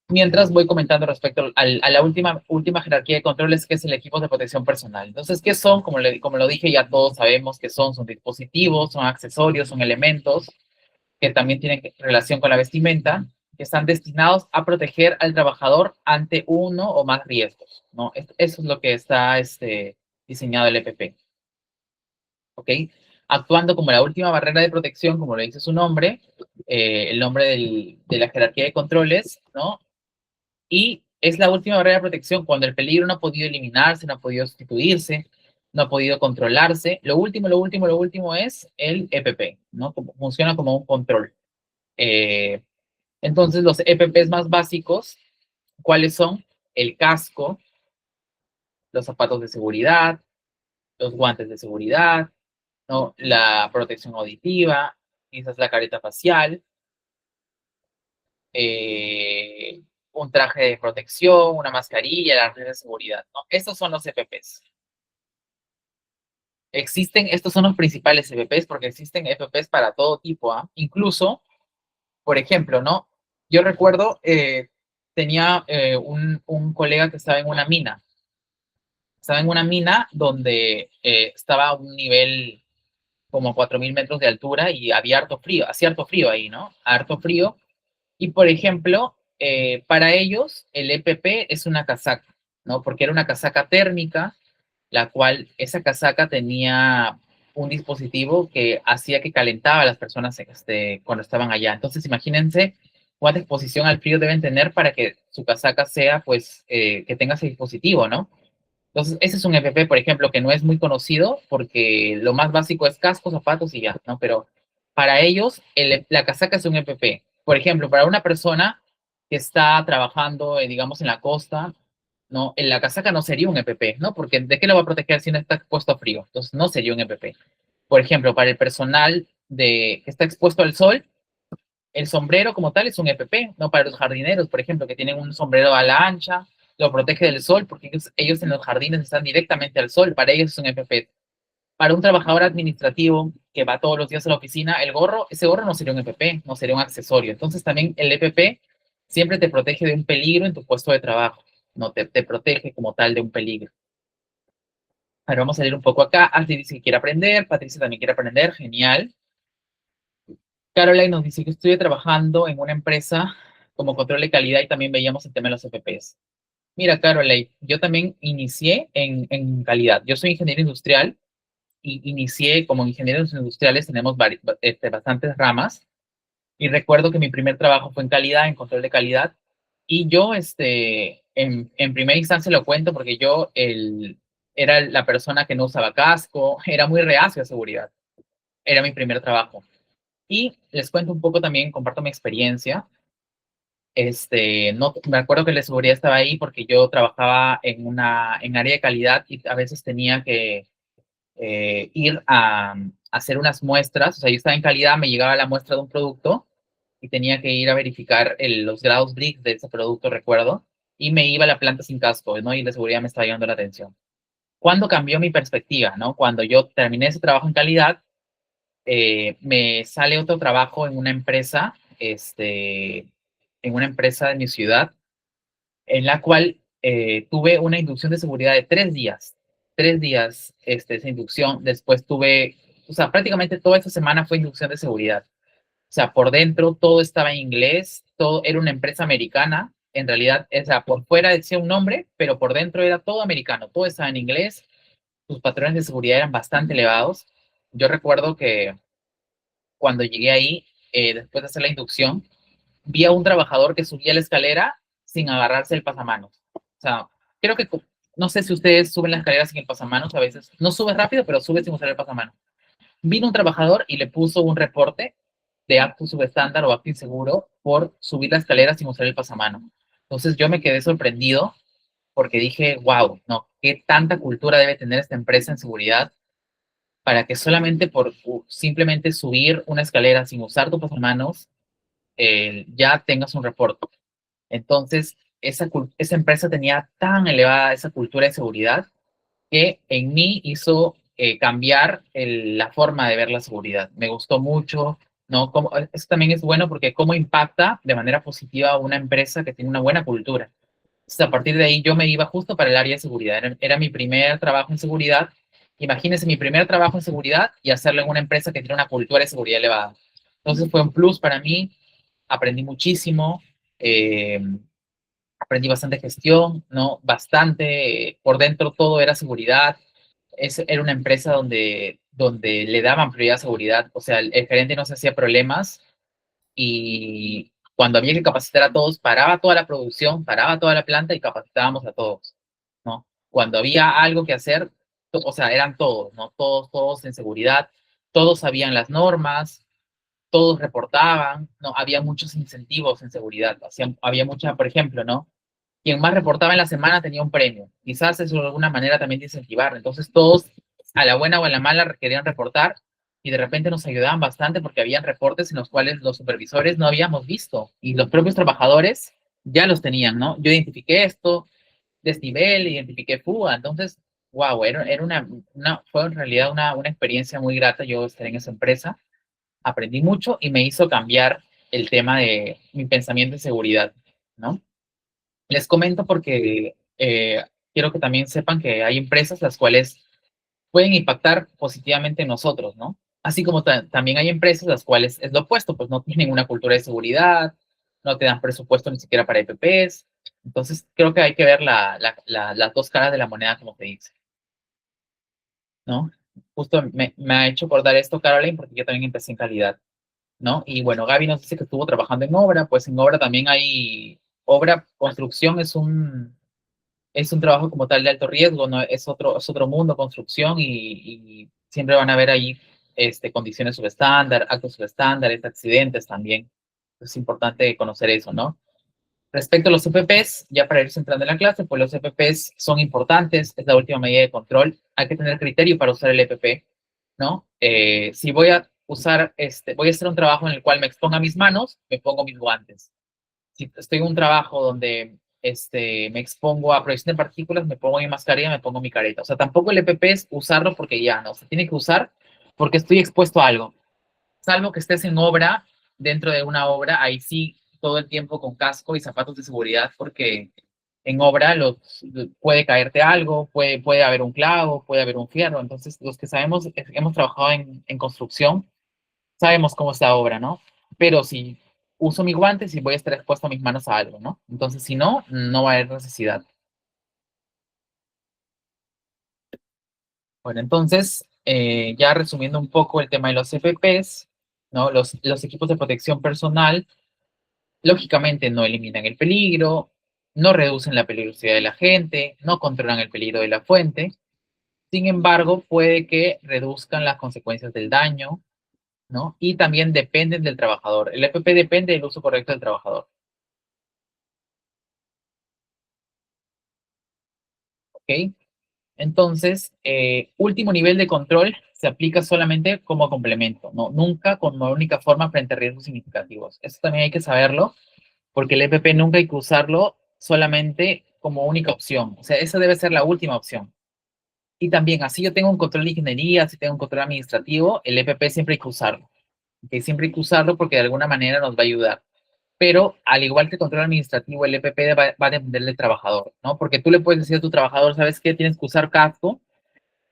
Mientras voy comentando respecto a la última jerarquía de controles, que es el equipo de protección personal. Entonces, ¿qué son? Como lo dije, ya todos sabemos que son dispositivos, son accesorios, son elementos que también tienen relación con la vestimenta, que están destinados a proteger al trabajador ante uno o más riesgos, ¿no? Eso es lo que está diseñado el EPP, ¿ok? Actuando como la última barrera de protección, como lo dice su nombre, el nombre de la jerarquía de controles, ¿no? Y es la última barrera de protección cuando el peligro no ha podido eliminarse, no ha podido sustituirse, no ha podido controlarse. Lo último es el EPP, ¿no? Funciona como un control. Eh, entonces, los EPPs más básicos, ¿cuáles son? El casco, los zapatos de seguridad, los guantes de seguridad, ¿no? La protección auditiva, quizás la careta facial, eh, un traje de protección, una mascarilla, la red de seguridad, ¿no? Estos son los EPPs. Estos son los principales EPPs porque existen EPPs para todo tipo, ¿ah? Incluso, por ejemplo, ¿no? Yo recuerdo, tenía un colega que estaba en una mina donde estaba a un nivel como 4.000 metros de altura y había harto frío, hacía harto frío ahí, ¿no? Harto frío. Y, por ejemplo, para ellos el EPP es una casaca, ¿no? Porque era una casaca térmica, la cual esa casaca tenía un dispositivo que hacía que calentaba a las personas cuando estaban allá. Entonces, imagínense cuánta exposición al frío deben tener para que su casaca sea, pues, que tenga ese dispositivo, ¿no? Entonces, ese es un EPP, por ejemplo, que no es muy conocido porque lo más básico es casco, zapatos y ya, ¿no? Pero para ellos, la casaca es un EPP. Por ejemplo, para una persona que está trabajando, digamos, en la costa, ¿no? En la casaca no sería un EPP, ¿no? Porque ¿de qué lo va a proteger si no está expuesto a frío? Entonces no sería un EPP. Por ejemplo, para el personal que está expuesto al sol, el sombrero como tal es un EPP, ¿no? Para los jardineros, por ejemplo, que tienen un sombrero a la ancha, lo protege del sol, porque ellos en los jardines están directamente al sol, para ellos es un EPP. Para un trabajador administrativo que va todos los días a la oficina, ese gorro no sería un EPP, no sería un accesorio. Entonces también el EPP siempre te protege de un peligro en tu puesto de trabajo, no te protege como tal de un peligro. Ahora vamos a salir un poco acá. Ashley dice que quiere aprender, Patricia también quiere aprender, genial. Caroline nos dice que estuve trabajando en una empresa como control de calidad y también veíamos el tema de los FPs. Mira, Caroline, yo también inicié en calidad. Yo soy ingeniero industrial y inicié como ingenieros industriales, tenemos bastantes ramas. Y recuerdo que mi primer trabajo fue en calidad, en control de calidad. Y yo, en primera instancia lo cuento porque era la persona que no usaba casco, era muy reacio a seguridad. Era mi primer trabajo. Y les cuento un poco también, comparto mi experiencia. No, me acuerdo que la seguridad estaba ahí porque yo trabajaba en área de calidad y a veces tenía que ir a hacer unas muestras. O sea, yo estaba en calidad, me llegaba la muestra de un producto y tenía que ir a verificar los grados BRIC de ese producto, recuerdo, y me iba a la planta sin casco, ¿no? Y la seguridad me estaba llamando la atención. ¿Cuándo cambió mi perspectiva, no? Cuando yo terminé ese trabajo en calidad, me sale otro trabajo en una empresa de mi ciudad, en la cual tuve una inducción de seguridad de 3 días. 3 días, esa inducción. Después tuve, o sea, prácticamente toda esta semana fue inducción de seguridad. O sea, por dentro todo estaba en inglés, todo era una empresa americana. En realidad, o sea, por fuera decía un nombre, pero por dentro era todo americano, todo estaba en inglés. Sus patrones de seguridad eran bastante elevados. Yo recuerdo que cuando llegué ahí, después de hacer la inducción, vi a un trabajador que subía la escalera sin agarrarse el pasamanos. O sea, creo que, no sé si ustedes suben las escaleras sin el pasamanos, a veces no subes rápido, pero subes sin usar el pasamanos. Vino un trabajador y le puso un reporte de acto subestándar o acto inseguro por subir la escalera sin usar el pasamanos. Entonces yo me quedé sorprendido porque dije, wow, no, qué tanta cultura debe tener esta empresa en seguridad para que solamente por simplemente subir una escalera sin usar tu pasamanos ya tengas un reporte. Entonces, esa empresa tenía tan elevada esa cultura de seguridad que en mí hizo cambiar la forma de ver la seguridad. Me gustó mucho, ¿no? Eso también es bueno porque cómo impacta de manera positiva a una empresa que tiene una buena cultura. Entonces, a partir de ahí yo me iba justo para el área de seguridad. Era mi primer trabajo en seguridad. Imagínense mi primer trabajo en seguridad y hacerlo en una empresa que tiene una cultura de seguridad elevada. Entonces fue un plus para mí, aprendí muchísimo, eh, aprendí bastante gestión, ¿no? Bastante, por dentro todo era seguridad. Era una empresa donde le daban prioridad a seguridad, o sea, el gerente no se hacía problemas y cuando había que capacitar a todos, paraba toda la producción, paraba toda la planta y capacitábamos a todos, ¿no? Cuando había algo que hacer, o sea, eran todos, ¿no? Todos en seguridad, todos sabían las normas, todos reportaban, ¿no? Había muchos incentivos en seguridad, había mucha, por ejemplo, ¿no? Quien más reportaba en la semana tenía un premio. Quizás eso de alguna manera también de incentivar. Entonces todos, a la buena o a la mala, querían reportar y de repente nos ayudaban bastante porque habían reportes en los cuales los supervisores no habíamos visto y los propios trabajadores ya los tenían, ¿no? Yo identifiqué esto, desnivel, identifiqué fuga. Entonces, wow, era fue en realidad una experiencia muy grata yo estar en esa empresa. Aprendí mucho y me hizo cambiar el tema de mi pensamiento en seguridad, ¿no? Les comento porque quiero que también sepan que hay empresas las cuales pueden impactar positivamente en nosotros, ¿no? Así como también hay empresas las cuales es lo opuesto, pues no tienen una cultura de seguridad, no te dan presupuesto ni siquiera para EPPs. Entonces, creo que hay que ver las dos caras de la moneda, como te dice, ¿no? Justo me ha hecho acordar esto, Caroline, porque yo también empecé en calidad, ¿no? Y bueno, Gaby nos dice que estuvo trabajando en obra, pues en obra también hay obra, construcción es un trabajo como tal de alto riesgo, ¿no? Es otro mundo, construcción, y siempre van a haber ahí condiciones subestándar, actos subestándares, accidentes también. Es importante conocer eso, ¿no? Respecto a los EPPs, ya para ir centrando en la clase, pues los EPPs son importantes, es la última medida de control. Hay que tener criterio para usar el EPP, ¿no? Si voy a usar, voy a hacer un trabajo en el cual me exponga mis manos, me pongo mis guantes. Si estoy en un trabajo donde me expongo a proyección de partículas, me pongo mi mascarilla, me pongo mi careta. O sea, tampoco el EPP es usarlo porque ya, no, se tiene que usar porque estoy expuesto a algo. Salvo que estés en obra, dentro de una obra, ahí sí, todo el tiempo con casco y zapatos de seguridad, porque en obra puede caerte algo, puede haber un clavo, puede haber un fierro. Entonces, los que sabemos, hemos trabajado en construcción, sabemos cómo es la obra, ¿no? Pero si uso mis guantes y voy a estar expuesto a mis manos a algo, ¿no? Entonces, si no, no va a haber necesidad. Bueno, entonces, ya resumiendo un poco el tema de los FPs, ¿no? Los equipos de protección personal, lógicamente no eliminan el peligro, no reducen la peligrosidad de la gente, no controlan el peligro de la fuente. Sin embargo, puede que reduzcan las consecuencias del daño, ¿no? Y también dependen del trabajador. El EPP depende del uso correcto del trabajador, ¿ok? Entonces, último nivel de control se aplica solamente como complemento, ¿no? Nunca como única forma frente a riesgos significativos. Eso también hay que saberlo, porque el EPP nunca hay que usarlo solamente como única opción. O sea, esa debe ser la última opción. Y también, así yo tengo un control de ingeniería, si tengo un control administrativo, el EPP siempre hay que usarlo. ¿Ok? Siempre hay que usarlo porque de alguna manera nos va a ayudar. Pero al igual que el control administrativo, el EPP va a depender del trabajador, ¿no? Porque tú le puedes decir a tu trabajador, ¿sabes qué? Tienes que usar casco,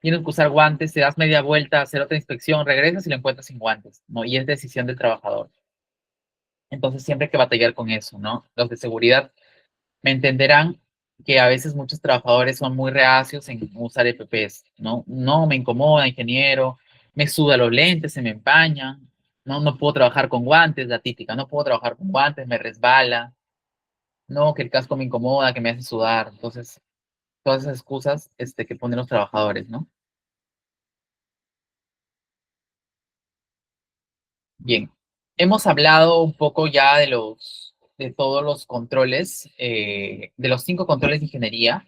tienes que usar guantes, te das media vuelta, hacer otra inspección, regresas y lo encuentras sin guantes, ¿no? Y es decisión del trabajador. Entonces siempre hay que batallar con eso, ¿no? Los de seguridad me entenderán que a veces muchos trabajadores son muy reacios en usar EPPs, ¿no? No, me incomoda, ingeniero, me suda los lentes, se me empañan, no, no puedo trabajar con guantes, la típica, no puedo trabajar con guantes, me resbala, no, que el casco me incomoda, que me hace sudar. Entonces, todas esas excusas que ponen los trabajadores, ¿no? Bien, hemos hablado un poco ya de todos los controles, de los 5 controles de ingeniería,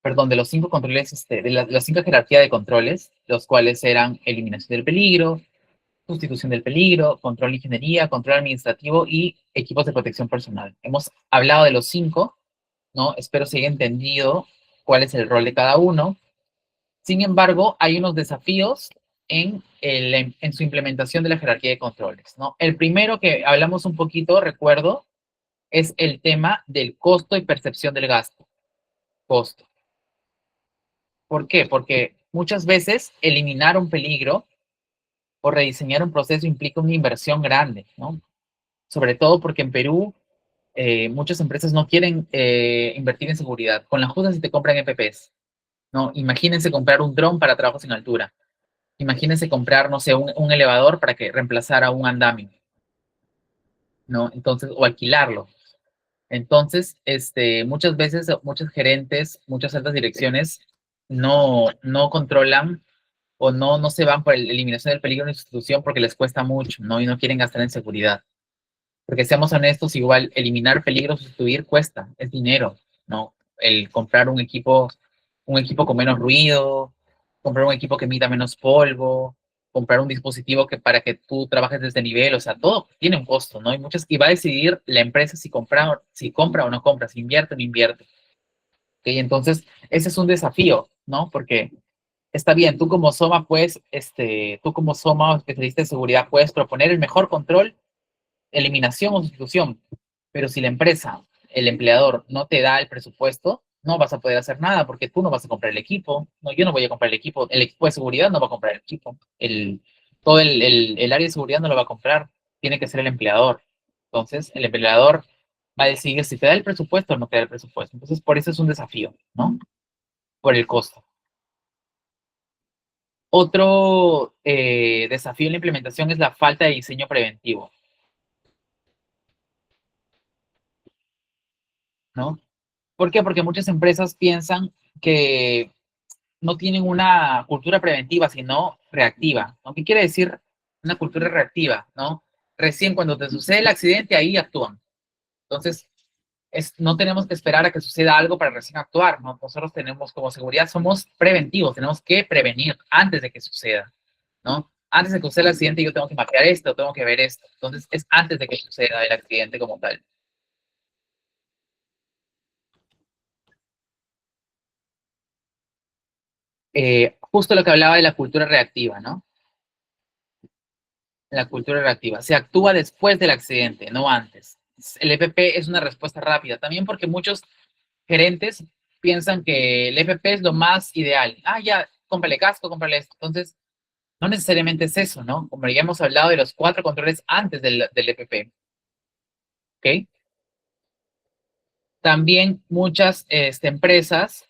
perdón, de los 5 controles, de las 5 jerarquías de controles, los cuales eran eliminación del peligro, sustitución del peligro, control de ingeniería, control administrativo y equipos de protección personal. Hemos hablado de los 5, ¿no? Espero se haya entendido cuál es el rol de cada uno. Sin embargo, hay unos desafíos en su implementación de la jerarquía de controles, ¿no? El primero que hablamos un poquito, recuerdo, es el tema del costo y percepción del gasto. Costo. ¿Por qué? Porque muchas veces eliminar un peligro o rediseñar un proceso implica una inversión grande, ¿no? Sobre todo porque en Perú muchas empresas no quieren invertir en seguridad. Con la justa si te compran EPPs, ¿no? Imagínense comprar un dron para trabajos en altura. Imagínense comprar, no sé, un elevador para que reemplazara un andamio, ¿no? Entonces, o alquilarlo. Entonces, muchas veces, muchos gerentes, muchas altas direcciones no controlan o no se van por la eliminación del peligro en la institución porque les cuesta mucho, ¿no? Y no quieren gastar en seguridad. Porque seamos honestos, igual eliminar peligro, sustituir cuesta, es dinero, ¿no? El comprar un equipo con menos ruido, comprar un equipo que emita menos polvo, comprar un dispositivo que para que tú trabajes desde nivel, o sea, todo tiene un costo, ¿no? Y va a decidir la empresa si compra o no compra, si invierte o no invierte. ¿Ok? Entonces, ese es un desafío, ¿no? Porque está bien, tú como Soma o especialista de seguridad puedes proponer el mejor control, eliminación o sustitución, pero si la empresa, el empleador, no te da el presupuesto, no vas a poder hacer nada porque tú no vas a comprar el equipo, no, yo no voy a comprar el equipo de seguridad no va a comprar el equipo, todo el área de seguridad no lo va a comprar, tiene que ser el empleador. Entonces, el empleador va a decidir si te da el presupuesto o no te da el presupuesto. Entonces, por eso es un desafío, ¿no? Por el costo. Otro desafío en la implementación es la falta de diseño preventivo, ¿no? ¿Por qué? Porque muchas empresas piensan que no tienen una cultura preventiva, sino reactiva, ¿no? ¿Qué quiere decir una cultura reactiva, ¿no? Recién cuando te sucede el accidente, ahí actúan. Entonces, no tenemos que esperar a que suceda algo para recién actuar, ¿no? Nosotros tenemos como seguridad, somos preventivos, tenemos que prevenir antes de que suceda, ¿no? Antes de que suceda el accidente yo tengo que mapear esto, tengo que ver esto. Entonces, es antes de que suceda el accidente como tal. Justo lo que hablaba de la cultura reactiva, ¿no? La cultura reactiva. Se actúa después del accidente, no antes. El EPP es una respuesta rápida, también porque muchos gerentes piensan que el EPP es lo más ideal. Ah, ya, cómprale casco, cómprale esto. Entonces, no necesariamente es eso, ¿no? Como ya hemos hablado de los 4 controles antes del EPP, ¿ok? También muchas empresas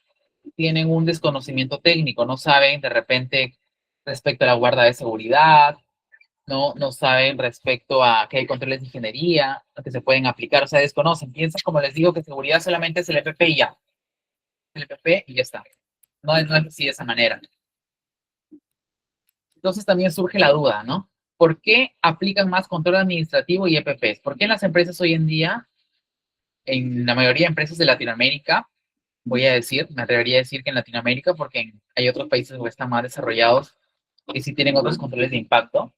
tienen un desconocimiento técnico, no saben de repente respecto a la guarda de seguridad, no saben respecto a que hay controles de ingeniería que se pueden aplicar, o sea, desconocen, piensan, como les digo, que seguridad solamente es el EPP y ya, el EPP y ya está. No es así de esa manera. Entonces también surge la duda, ¿no? ¿Por qué aplican más control administrativo y EPPs? ¿Por qué en las empresas hoy en día, en la mayoría de empresas de Latinoamérica, voy a decir, me atrevería a decir que en Latinoamérica, porque hay otros países que están más desarrollados y sí tienen otros controles de impacto,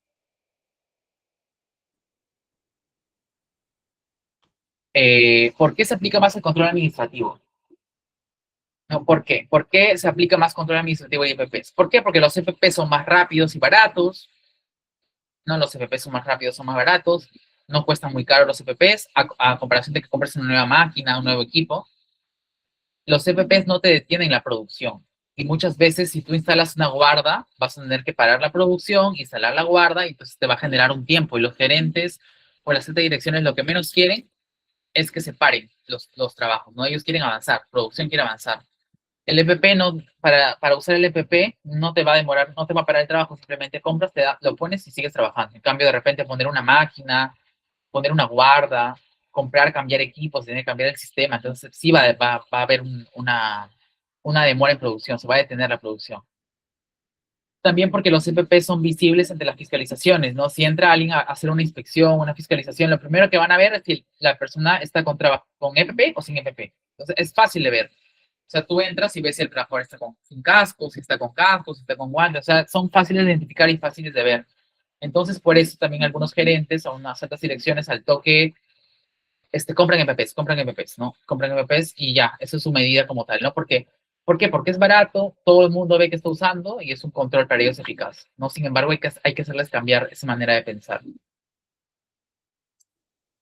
¿por qué se aplica más el control administrativo? No, ¿por qué? ¿Por qué se aplica más control administrativo y EPPs? ¿Por qué? Porque los EPPs son más rápidos y baratos, ¿no? Los EPPs son más rápidos, son más baratos, no cuestan muy caro los EPPs, a comparación de que compres una nueva máquina, un nuevo equipo. Los EPPs no te detienen la producción. Y muchas veces, si tú instalas una guarda, vas a tener que parar la producción, instalar la guarda, y entonces te va a generar un tiempo. Y los gerentes o las altas direcciones lo que menos quieren es que se paren los trabajos, ¿no? Ellos quieren avanzar, producción quiere avanzar. El EPP no, para usar el EPP no te va a demorar, no te va a parar el trabajo, simplemente compras, lo pones y sigues trabajando. En cambio, de repente poner una máquina, poner una guarda, comprar, cambiar equipos, tener que cambiar el sistema, entonces sí va a haber una demora en producción, se va a detener la producción. También porque los EPP son visibles ante las fiscalizaciones, ¿no? Si entra alguien a hacer una inspección, una fiscalización, lo primero que van a ver es si la persona está con EPP o sin EPP. Entonces es fácil de ver. O sea, tú entras y ves si el trabajador está sin casco, si está con casco, si está con guantes. O sea, son fáciles de identificar y fáciles de ver. Entonces, por eso también algunos gerentes o unas altas direcciones al toque compran MPs, ¿no? Compran MPs y ya, eso es su medida como tal, ¿no? ¿Por qué? Porque es barato, todo el mundo ve que está usando y es un control para ellos eficaz, ¿no? Sin embargo, hay que hacerles cambiar esa manera de pensar.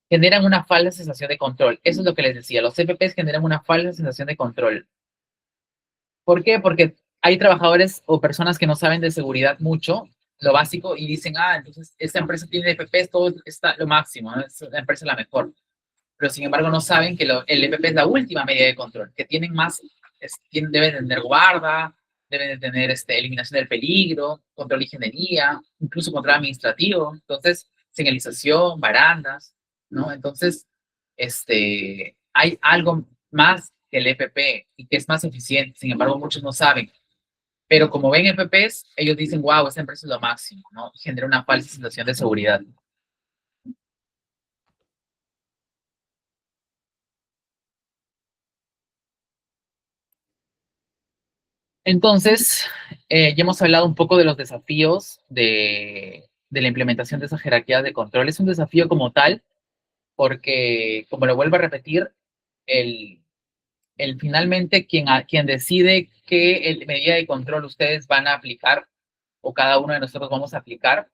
Generan una falsa sensación de control. Eso es lo que les decía. Los CPPs generan una falsa sensación de control. ¿Por qué? Porque hay trabajadores o personas que no saben de seguridad mucho, lo básico, y dicen, ah, entonces esta empresa tiene EPPs, todo está lo máximo, ¿no? La empresa es la mejor. Pero sin embargo no saben que el EPP es la última medida de control, que tienen más, deben tener guarda, deben de tener eliminación del peligro, control de ingeniería, incluso control administrativo, entonces señalización, barandas, ¿no? Entonces, hay algo más que el EPP y que es más eficiente, sin embargo muchos no saben, pero como ven EPPs, ellos dicen, wow, esta empresa es lo máximo, ¿no? Y genera una falsa sensación de seguridad. Entonces, ya hemos hablado un poco de los desafíos de la implementación de esa jerarquía de control. Es un desafío como tal, porque, como lo vuelvo a repetir, el, finalmente quien decide qué medida de control ustedes van a aplicar o cada uno de nosotros vamos a aplicar,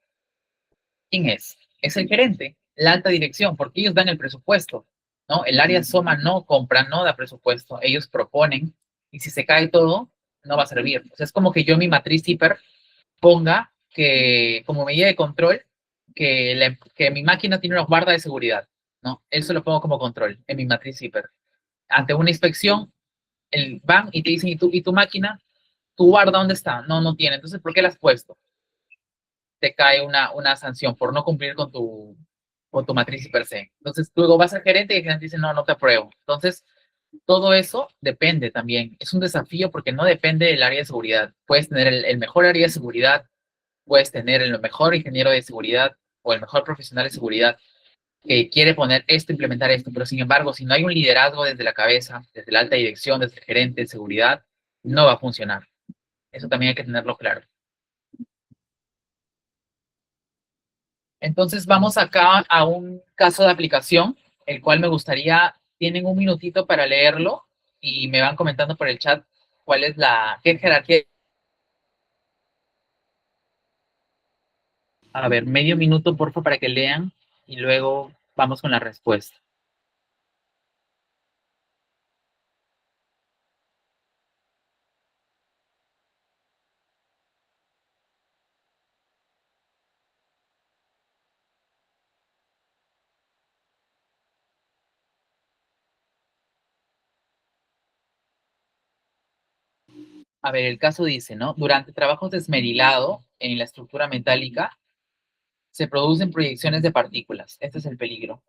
¿quién es? Es el gerente, la alta dirección, porque ellos dan el presupuesto, ¿no? El área Soma no compra, no da presupuesto, ellos proponen, y si se cae todo, no va a servir. O sea, es como que yo en mi matriz hiper ponga que, como medida de control, que mi máquina tiene una guarda de seguridad, ¿no? Eso lo pongo como control en mi matriz hiper. Ante una inspección, van y te dicen, ¿y tu máquina? ¿Tu guarda dónde está? No, no tiene. Entonces, ¿por qué la has puesto? Te cae una sanción por no cumplir con tu matriz per se. Entonces, luego vas al gerente y el gerente dice, no, no te apruebo. Entonces, todo eso depende también. Es un desafío porque no depende del área de seguridad. Puedes tener el mejor área de seguridad, puedes tener el mejor ingeniero de seguridad o el mejor profesional de seguridad, que quiere poner esto, implementar esto, pero sin embargo, si no hay un liderazgo desde la cabeza, desde la alta dirección, desde el gerente de seguridad, no va a funcionar. Eso también hay que tenerlo claro. Entonces vamos acá a un caso de aplicación, el cual me gustaría, tienen un minutito para leerlo y me van comentando por el chat cuál es qué jerarquía. A ver, medio minuto, porfa, para que lean y luego vamos con la respuesta. A ver, el caso dice, ¿no? Durante trabajos de esmerilado en la estructura metálica, se producen proyecciones de partículas. Este es el peligro,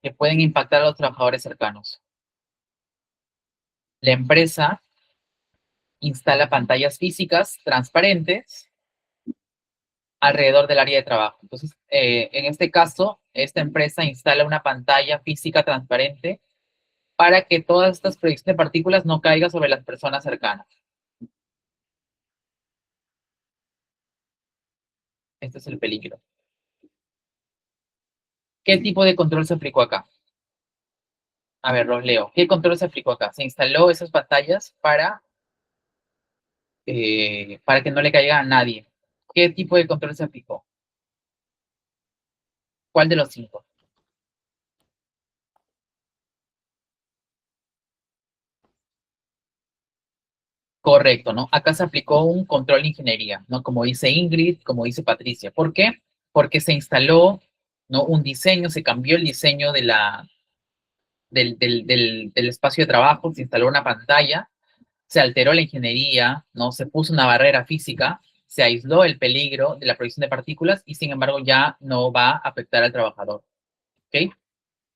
que pueden impactar a los trabajadores cercanos. La empresa instala pantallas físicas transparentes alrededor del área de trabajo. Entonces, en este caso, esta empresa instala una pantalla física transparente para que todas estas proyecciones de partículas no caigan sobre las personas cercanas. Este es el peligro. ¿Qué tipo de control se aplicó acá? A ver, los leo. ¿Qué control se aplicó acá? Se instaló esas pantallas para que no le caiga a nadie. ¿Qué tipo de control se aplicó? ¿Cuál de los cinco? Correcto, ¿no? Acá se aplicó un control de ingeniería, ¿no? Como dice Ingrid, como dice Patricia. ¿Por qué? Porque se instaló, ¿no? Un diseño, se cambió el diseño del espacio de trabajo, se instaló una pantalla, se alteró la ingeniería, ¿no? Se puso una barrera física, se aisló el peligro de la producción de partículas y sin embargo ya no va a afectar al trabajador. ¿Ok?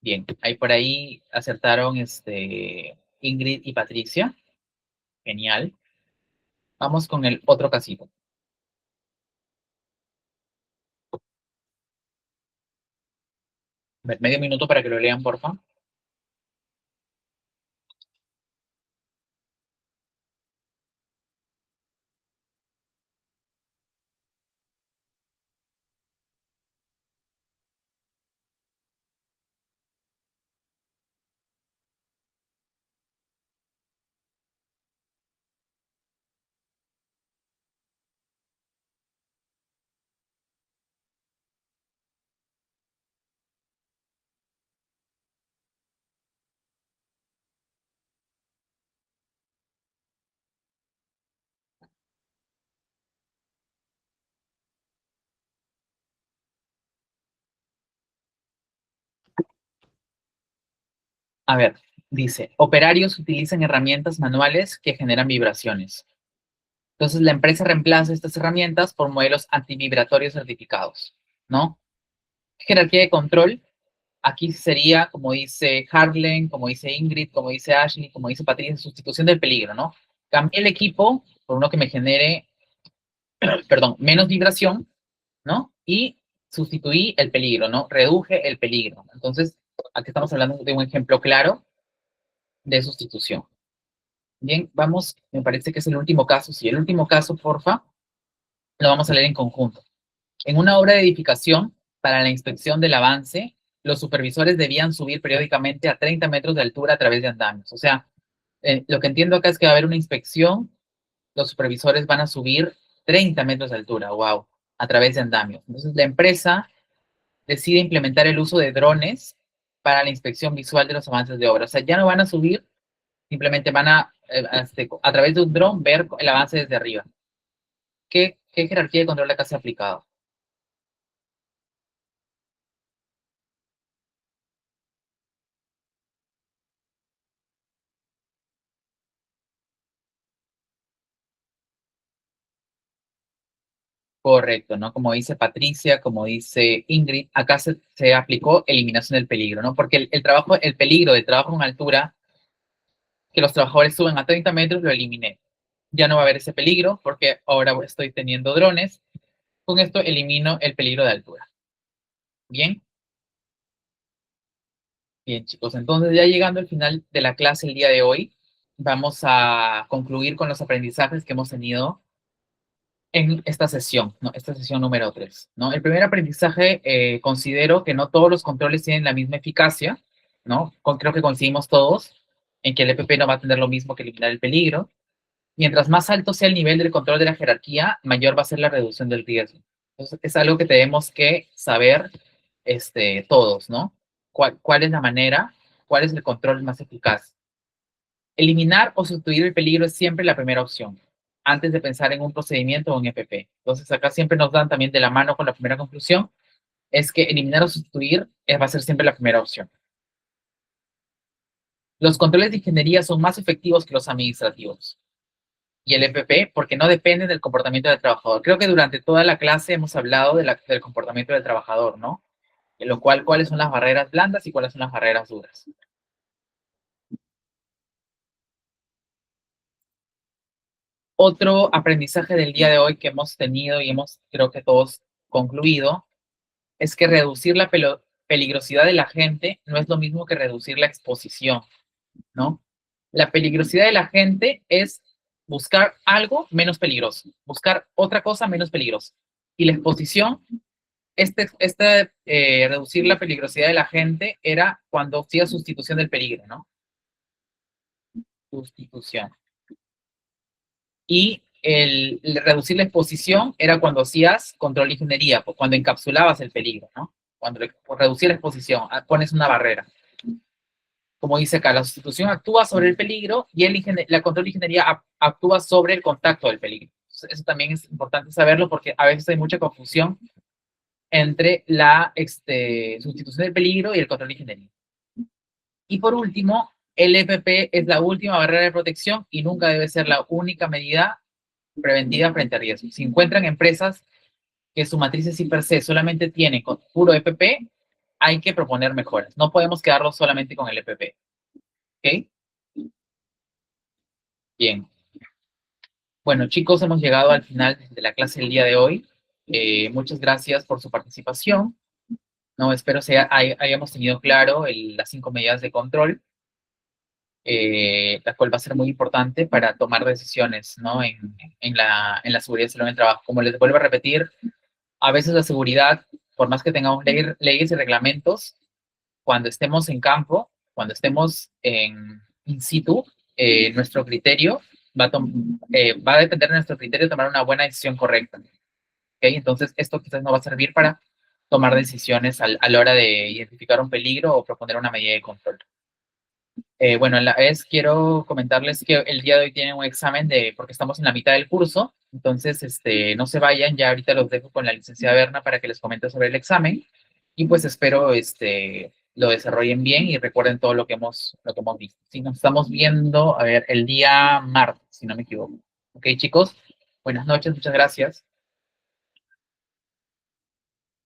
Bien, ahí por ahí acertaron Ingrid y Patricia. Genial. Vamos con el otro casito. Medio minuto para que lo lean, por favor. A ver, dice, operarios utilizan herramientas manuales que generan vibraciones. Entonces, la empresa reemplaza estas herramientas por modelos antivibratorios certificados, ¿no? Jerarquía de control, aquí sería, como dice Harlan, como dice Ingrid, como dice Ashley, como dice Patricia, sustitución del peligro, ¿no? Cambié el equipo por uno que me genere, perdón, menos vibración, ¿no? Y sustituí el peligro, ¿no? Reduje el peligro. Entonces, aquí estamos hablando de un ejemplo claro de sustitución. Bien, vamos, me parece que es el último caso. Sí, el último caso, porfa, lo vamos a leer en conjunto. En una obra de edificación, para la inspección del avance, los supervisores debían subir periódicamente a 30 metros de altura a través de andamios. O sea, lo que entiendo acá es que va a haber una inspección, los supervisores van a subir 30 metros de altura, wow, a través de andamios. Entonces, la empresa decide implementar el uso de drones para la inspección visual de los avances de obra. O sea, ya no van a subir, simplemente van a través de un dron ver el avance desde arriba. ¿Qué jerarquía de control acá se ha aplicado? Correcto, ¿no? Como dice Patricia, como dice Ingrid, acá se aplicó eliminación del peligro, ¿no? Porque el trabajo, el peligro de trabajo en altura, que los trabajadores suben a 30 metros, lo eliminé. Ya no va a haber ese peligro porque ahora estoy teniendo drones. Con esto elimino el peligro de altura. Bien, Bien, chicos, entonces ya llegando al final de la clase el día de hoy, vamos a concluir con los aprendizajes que hemos tenido en esta sesión, ¿no? Esta sesión número 3, ¿no? El primer aprendizaje, considero que no todos los controles tienen la misma eficacia, ¿no? Creo que coincidimos todos en que el EPP no va a tener lo mismo que eliminar el peligro. Mientras más alto sea el nivel del control de la jerarquía, mayor va a ser la reducción del riesgo. Entonces, es algo que tenemos que saber todos, ¿no? ¿Cuál es la manera? ¿Cuál es el control más eficaz? Eliminar o sustituir el peligro es siempre la primera opción, antes de pensar en un procedimiento o un EPP. Entonces, acá siempre nos dan también de la mano con la primera conclusión, es que eliminar o sustituir va a ser siempre la primera opción. Los controles de ingeniería son más efectivos que los administrativos y el EPP porque no dependen del comportamiento del trabajador. Creo que durante toda la clase hemos hablado del comportamiento del trabajador, ¿no? En lo cual, cuáles son las barreras blandas y cuáles son las barreras duras. Otro aprendizaje del día de hoy que hemos tenido y hemos, creo que todos concluido, es que reducir la peligrosidad de la gente no es lo mismo que reducir la exposición, ¿no? La peligrosidad de la gente es buscar algo menos peligroso, buscar otra cosa menos peligrosa. Y la exposición, reducir la peligrosidad de la gente era cuando hacía sustitución del peligro, ¿no? Sustitución. Y el reducir la exposición era cuando hacías control de ingeniería, cuando encapsulabas el peligro, ¿no? Cuando reducir la exposición, pones una barrera. Como dice acá, la sustitución actúa sobre el peligro y la control de ingeniería actúa sobre el contacto del peligro. Eso también es importante saberlo porque a veces hay mucha confusión entre la sustitución del peligro y el control de ingeniería. Y por último, el EPP es la última barrera de protección y nunca debe ser la única medida preventiva frente a riesgos. Si encuentran empresas que su matriz es per se solamente tiene con puro EPP, hay que proponer mejoras. No podemos quedarnos solamente con el EPP. ¿Ok? Bien. Bueno, chicos, hemos llegado al final de la clase del día de hoy. Muchas gracias por su participación. No, espero hayamos tenido claro las 5 medidas de control, la cual va a ser muy importante para tomar decisiones, ¿no? En la seguridad y salud en el trabajo. Como les vuelvo a repetir, a veces la seguridad, por más que tengamos leyes y reglamentos, cuando estemos en campo, cuando estemos in situ, nuestro criterio va a depender de nuestro criterio tomar una buena decisión correcta. ¿Okay? Entonces, esto quizás no va a servir para tomar decisiones a la hora de identificar un peligro o proponer una medida de control. Bueno, a la vez quiero comentarles que el día de hoy tienen un examen porque estamos en la mitad del curso, entonces no se vayan, ya ahorita los dejo con la licenciada Berna para que les comente sobre el examen y pues espero lo desarrollen bien y recuerden todo lo que hemos visto. Sí, nos estamos viendo, a ver, el día martes, si no me equivoco. Ok, chicos, buenas noches, muchas gracias.